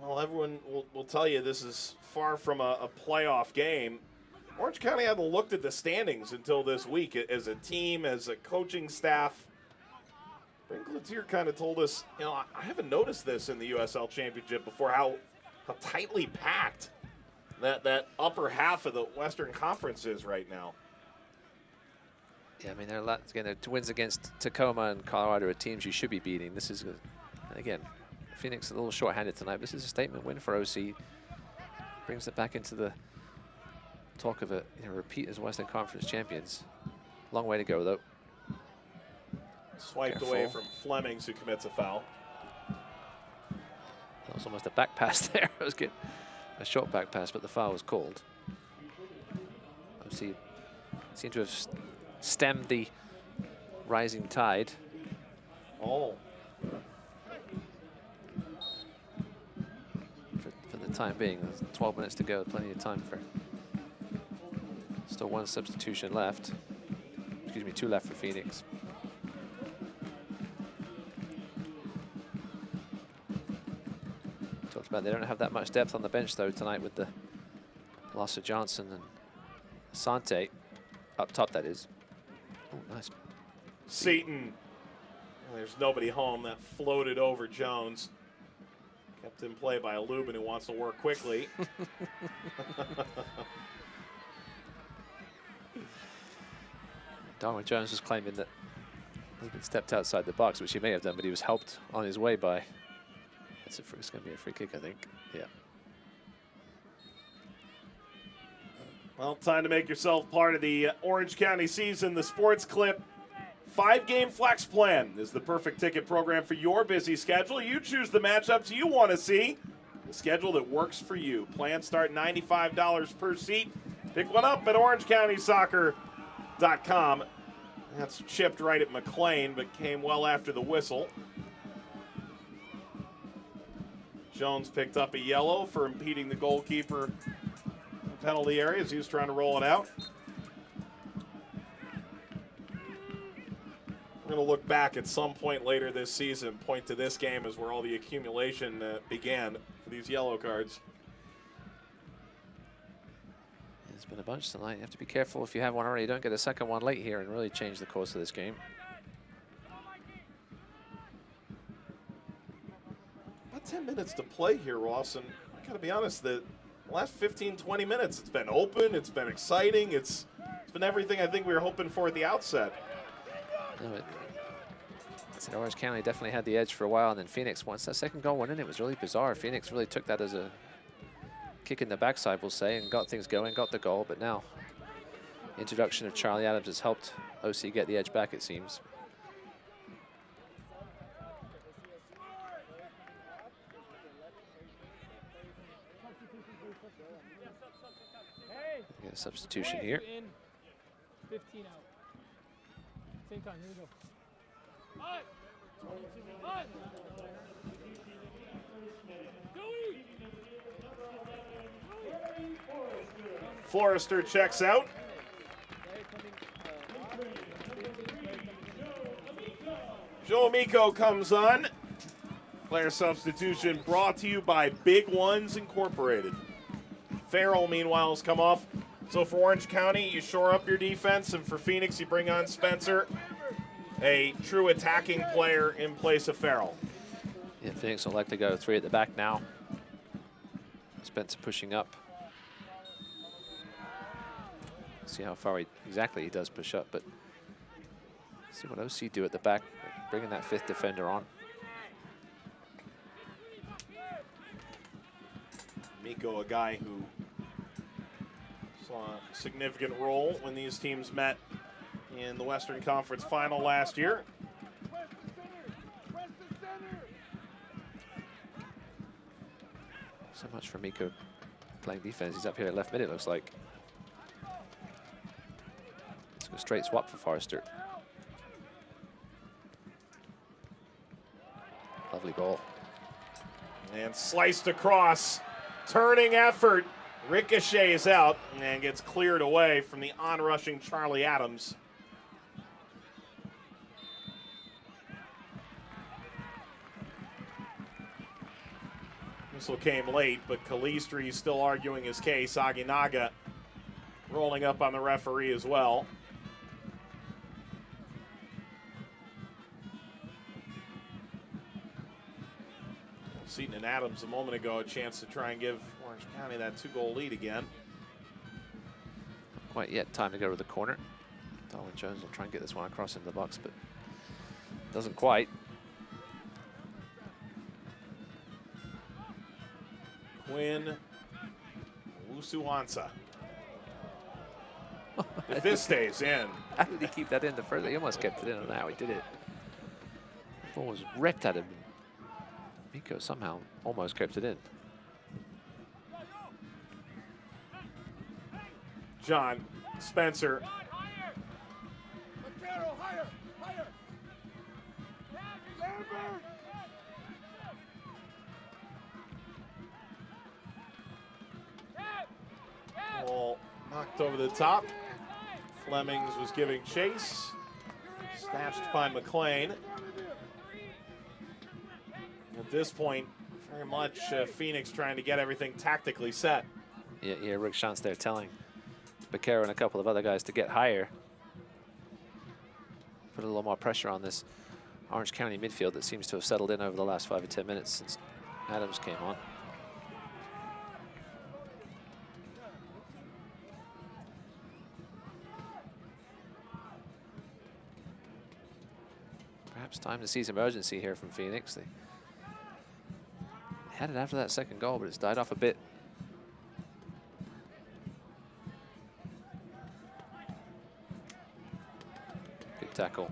well, everyone will tell you this is far from a playoff game. Orange County hadn't looked at the standings until this week as a team, as a coaching staff. Brent Glatier kind of told us, you know, I haven't noticed this in the USL Championship before, how how tightly packed that upper half of the Western Conference is right now. Yeah, I mean, there are lots, again, the wins against Tacoma and Colorado are teams you should be beating. This is, again, Phoenix a little short-handed tonight. This is a statement win for OC. Brings it back into the talk of a repeat as Western Conference champions. Long way to go, though. Swiped away from Flemings, who commits a foul. That was almost a back pass there. It was good. A short back pass, but the foul was called. OC seemed to have stemmed the rising tide. Oh. For the time being, there's 12 minutes to go. Plenty of time for. Still one substitution left. Excuse me, 2 left for Phoenix. Talked about they don't have that much depth on the bench though tonight with the loss of Johnson and Asante up top. That is. Oh, nice. Seton. There's nobody home. That floated over Jones. Kept in play by Lubin, who wants to work quickly. Darwin Jones was claiming that Lubin stepped outside the box, which he may have done, but he was helped on his way by. It's going to be a free kick, I think. Yeah. Well, time to make yourself part of the Orange County season. The Sports Clip 5-game flex plan is the perfect ticket program for your busy schedule. You choose the matchups you want to see, the schedule that works for you. Plans start $95 per seat. Pick one up at orangecountysoccer.com. That's chipped right at McLean, but came well after the whistle. Jones picked up a yellow for impeding the goalkeeper in the penalty area as he was trying to roll it out. We're going to look back at some point later this season, point to this game as where all the accumulation began for these yellow cards. There's been a bunch tonight. You have to be careful if you have one already. Don't get a second one late here and really change the course of this game. About 10 minutes to play here, Ross, and I got to be honest, the last 15, 20 minutes, it's been open, it's been exciting, it's been everything I think we were hoping for at the outset. No, I said Orange County definitely had the edge for a while, and then Phoenix, once that second goal went in, it was really bizarre. Phoenix really took that as a kick in the backside, we'll say, and got things going, got the goal, but now the introduction of Charlie Adams has helped OC get the edge back, it seems. Get a substitution here. 15 out. Same time, here we go. Forrester checks out. Joe Amico comes on. Player substitution brought to you by Big Ones Incorporated. Farrell, meanwhile, has come off. So for Orange County, you shore up your defense, and for Phoenix, you bring on Spencer, a true attacking player in place of Farrell. Yeah, Phoenix will like to go 3 at the back now. Spencer pushing up. See how far exactly he does push up, but see what OC do at the back, bringing that 5th defender on. Miko, a guy who saw a significant role when these teams met in the Western Conference Final last year. So much for Miko playing defense. He's up here at left mid, it looks like. Let's go straight swap for Forrester. Lovely ball. And sliced across. Turning effort. Ricochets out and gets cleared away from the onrushing Charlie Adams. Whistle came late, but Calistri still arguing his case. Aginaga rolling up on the referee as well. Seton and Adams a moment ago, a chance to try and give Orange County that 2-goal lead again. Quite yet, time to go to the corner. Darwin Jones will try and get this one across into the box, but doesn't quite. Quinn Wusuwansa. If this stays in. How did he keep that in the first? He almost kept it in, and now he did it. The ball was ripped at him. Miko somehow almost kept it in. John Spencer. Ball knocked over the top. Flemings was giving chase. Snatched by McLean. At this point, very much Phoenix trying to get everything tactically set. Yeah, Rick Shantz there telling Becerra and a couple of other guys to get higher. Put a little more pressure on this Orange County midfield that seems to have settled in over the last 5 or 10 minutes since Adams came on. Perhaps time to see some urgency here from Phoenix. They had it after that second goal, but it's died off a bit. Good tackle.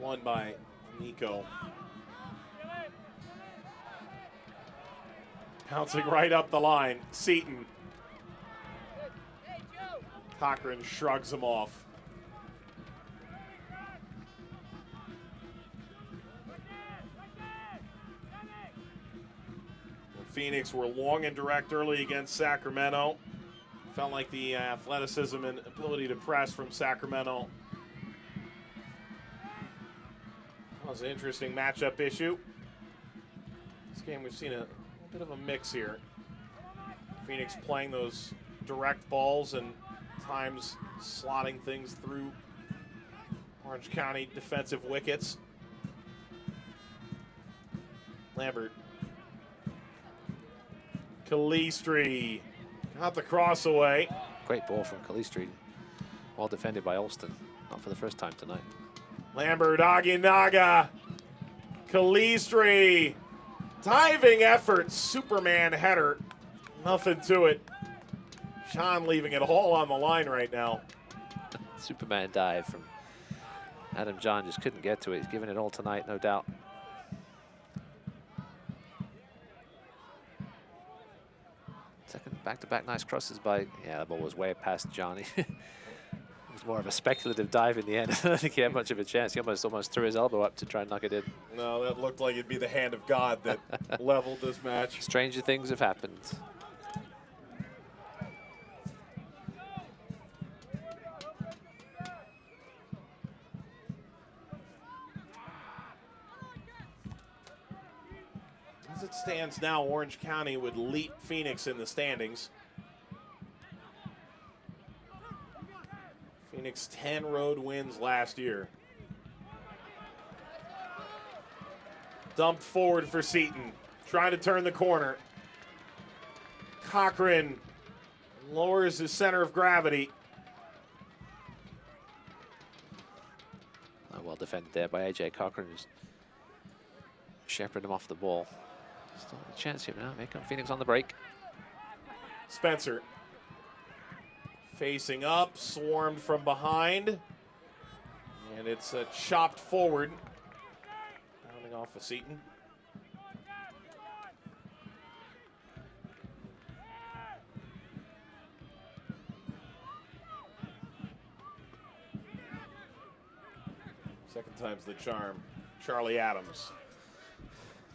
Won by Nico. Bouncing right up the line, Seton. Cochran shrugs him off. Phoenix were long and direct early against Sacramento. Felt like the athleticism and ability to press from Sacramento was an interesting matchup issue. This game we've seen a bit of a mix here. Phoenix playing those direct balls and times slotting things through Orange County defensive wickets. Lambert. Calistri got the cross away. Great ball from Calistri. Well defended by Alston. Not for the first time tonight. Lambert, Aginaga. Calistri. Diving effort. Superman header. Nothing to it. Sean leaving it all on the line right now. Superman dive from Adam John. Just couldn't get to it. He's given it all tonight, no doubt. Second back-to-back nice crosses by, yeah, the ball was way past Johnny. It was more of a speculative dive in the end. I don't think he had much of a chance. He almost threw his elbow up to try and knock it in. No, that looked like it'd be the hand of God that leveled this match. Stranger things have happened. As it stands now, Orange County would lead Phoenix in the standings. Phoenix 10 road wins last year. Dumped forward for Seton, trying to turn the corner. Cochran lowers his center of gravity. Oh, well defended there by A.J. Cochran, who's shepherded him off the ball. Still a chance here now. Here come Phoenix on the break. Spencer facing up, swarmed from behind, and it's chopped forward. Rounding off of Seton. Second time's the charm. Charlie Adams.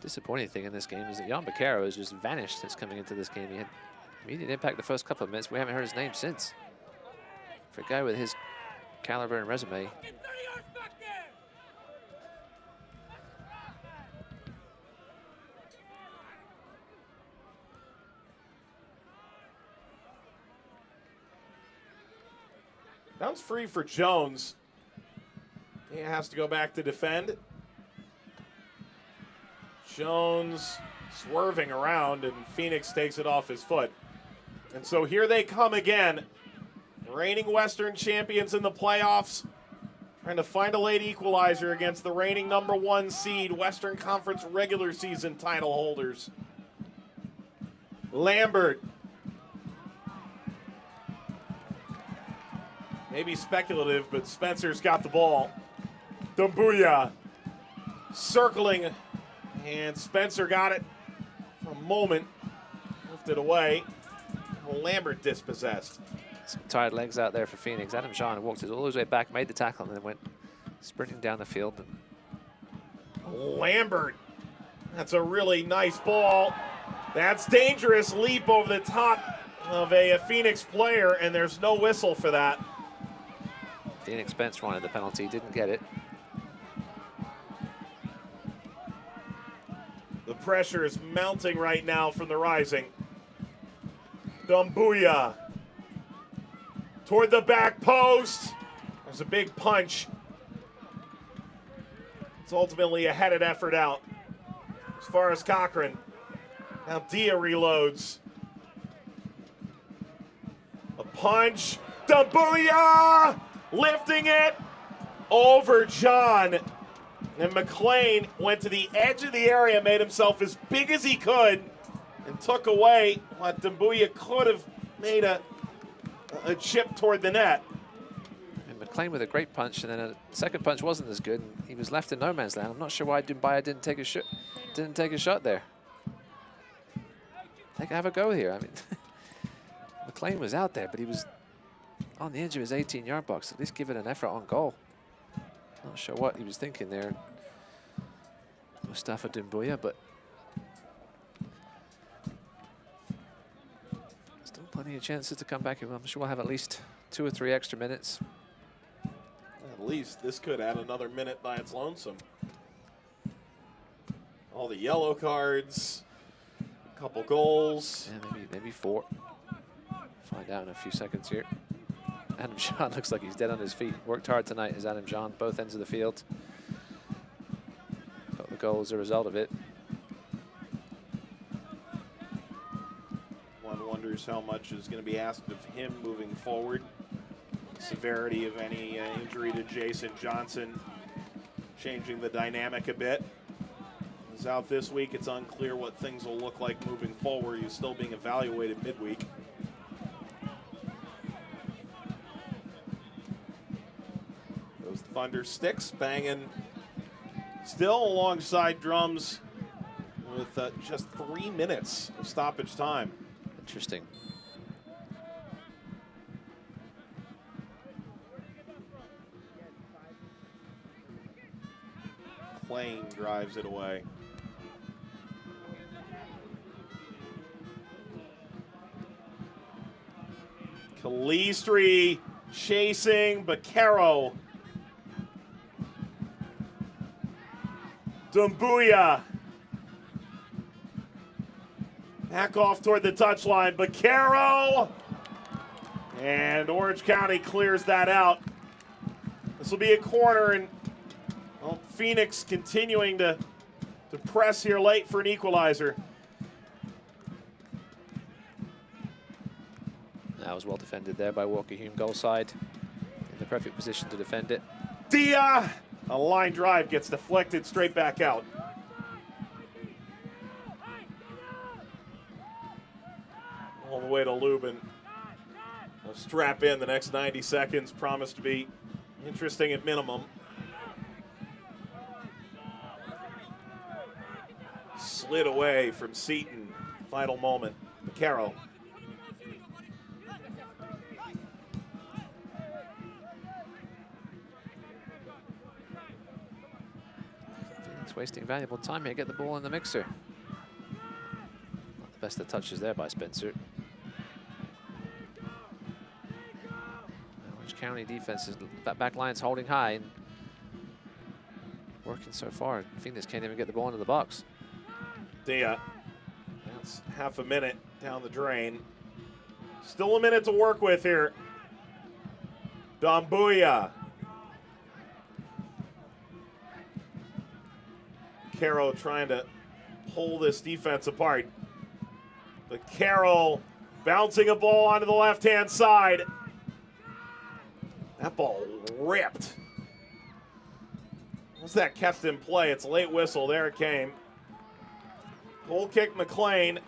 Disappointing thing in this game is that Jan Becerra has just vanished since coming into this game. He had immediate impact the first couple of minutes. We haven't heard his name since. For a guy with his caliber and resume. Bounce free for Jones. He has to go back to defend. Jones swerving around, and Phoenix takes it off his foot. And so here they come again. Reigning Western champions in the playoffs, trying to find a late equalizer against the reigning #1 seed Western Conference regular season title holders. Lambert. Maybe speculative, but Spencer's got the ball. Dumbuya circling, and Spencer got it for a moment. Lifted away. Lambert dispossessed. Some tired legs out there for Phoenix. Adam Jean walked all his way back, made the tackle, and then went sprinting down the field. Lambert. That's a really nice ball. That's dangerous. Leap over the top of a Phoenix player, and there's no whistle for that. Phoenix bench wanted the penalty, didn't get it. The pressure is mounting right now from the Rising. Dumbuya toward the back post. There's a big punch. It's ultimately a headed effort out. As far as Cochran. Now Dia reloads. A punch. Dumbuya lifting it over John. And McLean went to the edge of the area, made himself as big as he could, and took away what Dumbuya could have made a chip toward the net. And McLean with a great punch, and then a second punch wasn't as good. And he was left in no man's land. I'm not sure why Dumbuya didn't take a shot there. They can have a go here. I mean, McLean was out there, but he was on the edge of his 18-yard box. At least give it an effort on goal. Not sure what he was thinking there, Mustafa Dumbuya, but still plenty of chances to come back. I'm sure we'll have at least 2 or 3 extra minutes. At least this could add another minute by its lonesome. All the yellow cards, a couple goals. Yeah, maybe 4. Find out in a few seconds here. Adam Jean looks like he's dead on his feet. Worked hard tonight as Adam Jean, both ends of the field. Got the goal as a result of it. One wonders how much is going to be asked of him moving forward. Severity of any injury to Jason Johnson changing the dynamic a bit. He's out this week. It's unclear what things will look like moving forward. He's still being evaluated midweek. Those Thunder sticks banging still alongside drums with just 3 minutes of stoppage time. Interesting. Plain drives it away. Calistri chasing Baquero. Dumbuya. Back off toward the touchline. Baquero. And Orange County clears that out. This will be a corner, and well, Phoenix continuing to press here late for an equalizer. That was well defended there by Walker Hume, goal side. In the perfect position to defend it. Dia! A line drive gets deflected straight back out. All the way to Lubin. They'll strap in the next 90 seconds. Promise to be interesting at minimum. Slid away from Seaton. Final moment. Baquero. Phoenix wasting valuable time here. Get the ball in the mixer. Not the best of touches there by Spencer. Orange County defense is that back line's holding high and working so far. Phoenix can't even get the ball into the box. Dia. That's half a minute down the drain. Still a minute to work with here. Dumbuya. Caro trying to pull this defense apart. But Carroll bouncing a ball onto the left-hand side. That ball ripped. Once that kept in play, it's a late whistle. There it came. Goal kick McLean.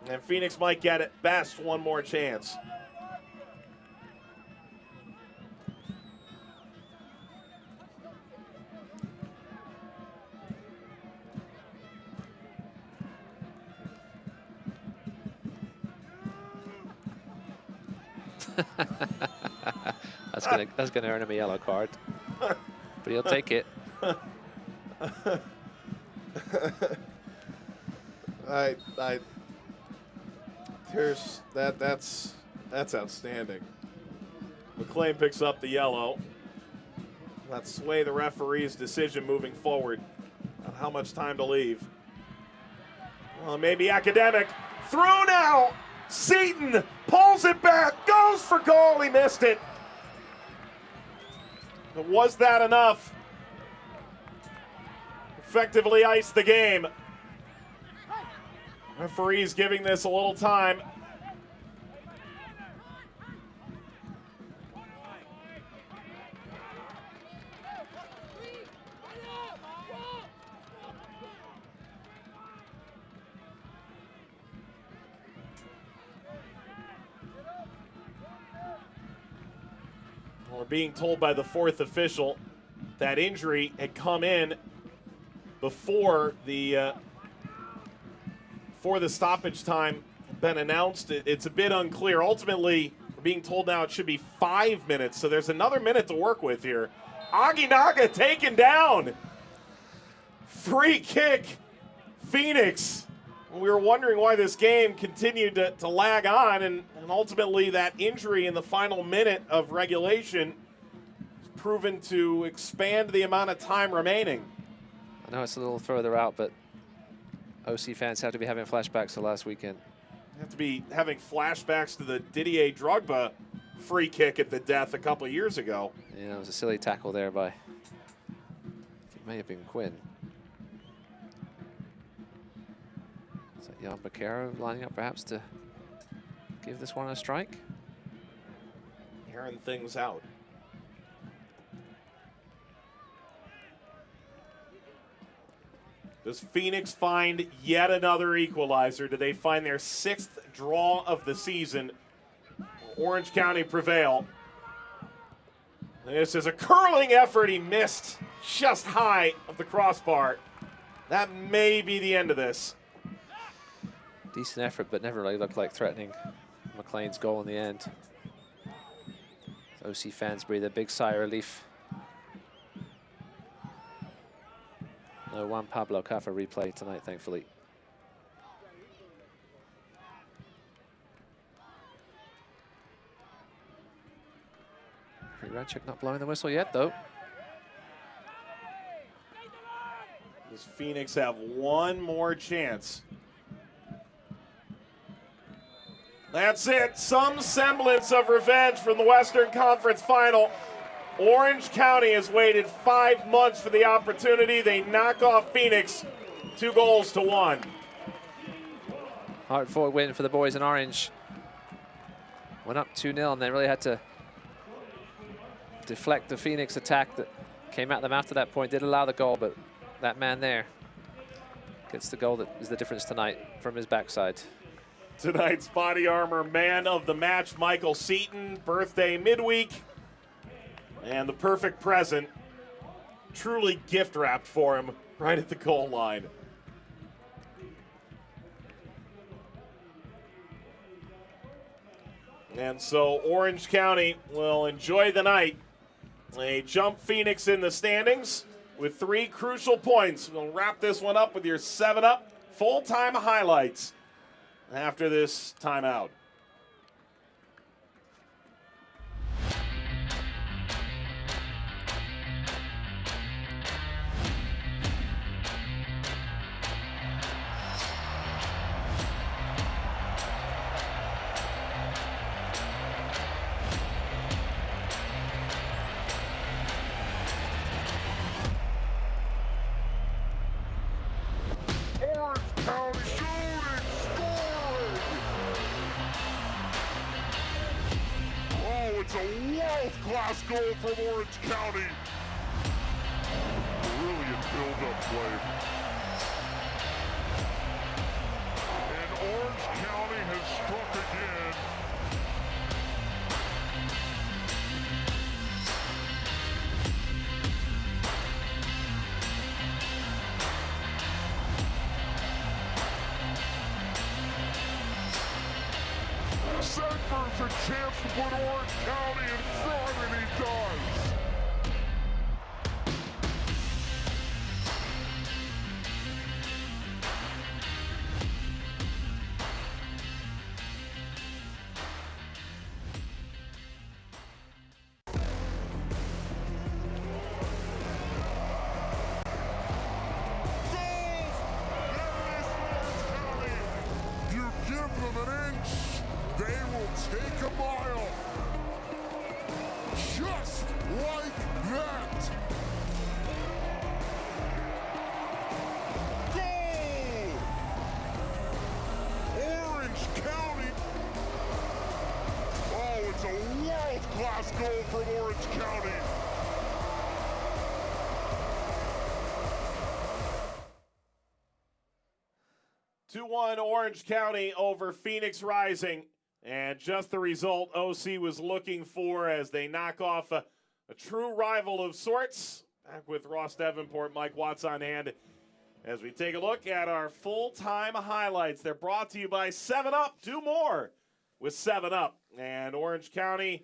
And Phoenix might get at best one more chance. That's gonna earn him a yellow card, but he'll take it. That's outstanding. McLean picks up the yellow. Let's sway the referee's decision moving forward on how much time to leave. Well, maybe academic. Through now. Seaton pulls it back, goes for goal. He missed it. But was that enough? Effectively iced the game. Referee's giving this a little time. We're being told by the fourth official that injury had come in before the stoppage time had been announced. It's a bit unclear. Ultimately, we're being told now it should be 5 minutes, so there's another minute to work with here. Aginaga taken down. Free kick, Phoenix. We were wondering why this game continued to lag on, and ultimately that injury in the final minute of regulation has proven to expand the amount of time remaining. I know it's a little further out, but OC fans have to be having flashbacks to last weekend. You have to be having flashbacks to the Didier Drogba free kick at the death a couple of years ago. Yeah, it was a silly tackle there by, it may have been Quinn. Is that Jan Baquero lining up perhaps to give this one a strike? Airing things out. Does Phoenix find yet another equalizer? Do they find their 6th draw of the season? Orange County prevail. This is a curling effort. He missed just high of the crossbar. That may be the end of this. Decent effort, but never really looked like threatening McLean's goal in the end. OC fans breathe a big sigh of relief. No Juan Pablo Cafa replay tonight, thankfully. Radchik not blowing the whistle yet, though. Does Phoenix have one more chance? That's it. Some semblance of revenge from the Western Conference Final. Orange County has waited 5 months for the opportunity. They knock off Phoenix 2-1. Hard-fought win for the boys in orange. Went up 2-0 and they really had to deflect the Phoenix attack that came at them after that point. Did allow the goal, but that man there gets the goal that is the difference tonight from his backside. Tonight's Body Armor Man of the Match, Michael Seaton, birthday midweek. And the perfect present, truly gift wrapped for him right at the goal line. And so Orange County will enjoy the night. They jump Phoenix in the standings with 3 crucial points. We'll wrap this one up with your 7-Up full-time highlights after this timeout. world-class goal from Orange County. Brilliant build-up play. And Orange County has struck again. Sedgwick's a chance to put Orange County in front, and he does. They will take a mile. Just like that. Goal! Orange County. Oh, it's a world-class goal from Orange County. Two-1 Orange County over Phoenix Rising. And just the result OC was looking for as they knock off a true rival of sorts. Back with Ross Davenport, Mike Watts on hand as we take a look at our full-time highlights. They're brought to you by 7-Up. Do more with 7-Up. And Orange County,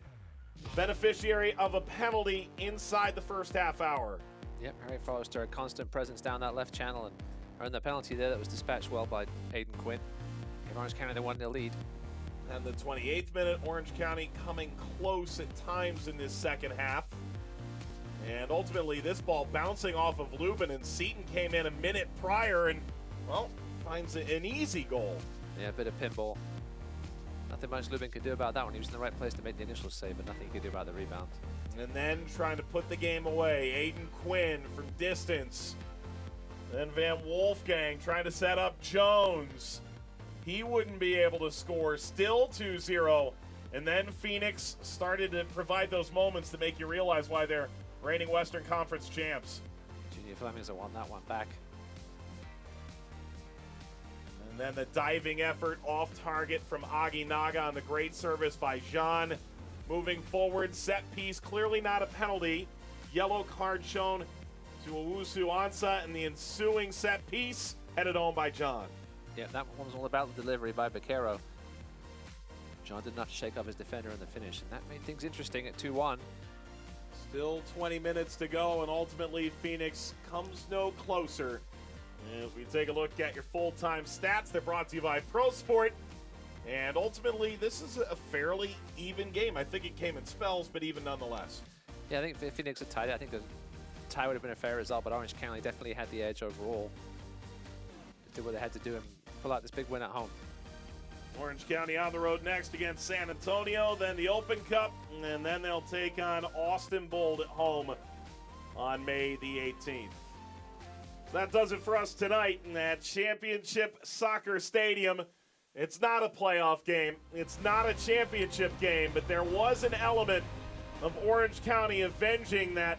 beneficiary of a penalty inside the first half hour. Yep, Harry Forrester, a constant presence down that left channel and earned the penalty there that was dispatched well by Aiden Quinn. Gave Orange County the 1-0 lead. And the 28th minute, Orange County coming close at times in this second half. And ultimately, this ball bouncing off of Lubin, and Seaton came in a minute prior and, well, finds an easy goal. Yeah, a bit of pinball. Nothing much Lubin could do about that one. He was in the right place to make the initial save, but nothing he could do about the rebound. And then trying to put the game away, Aiden Quinn from distance. Then Van Wolfgang trying to set up Jones. He wouldn't be able to score, still 2-0. And then Phoenix started to provide those moments to make you realize why they're reigning Western Conference champs. Junior Flemings won that one back. And then the diving effort off target from Agi Naga on the great service by Jean. Moving forward, set piece, clearly not a penalty. Yellow card shown to Owusu Ansah, and the ensuing set piece headed home by John. Yeah, that one was all about the delivery by Vaquero. John did enough to shake off his defender in the finish, and that made things interesting at 2-1. Still 20 minutes to go, and ultimately Phoenix comes no closer. As we take a look at your full-time stats, they're brought to you by Pro Sport. And ultimately, this is a fairly even game. I think it came in spells, but even nonetheless. Yeah, I think if Phoenix had tied it, I think the tie would have been a fair result, but Orange County definitely had the edge overall. They did what they had to do and pull out this big win at home. Orange County on the road next against San Antonio, then the Open Cup, and then they'll take on Austin Bold at home on May the 18th. So that does it for us tonight in that Championship Soccer Stadium. It's not a playoff game. It's not a championship game, but there was an element of Orange County avenging that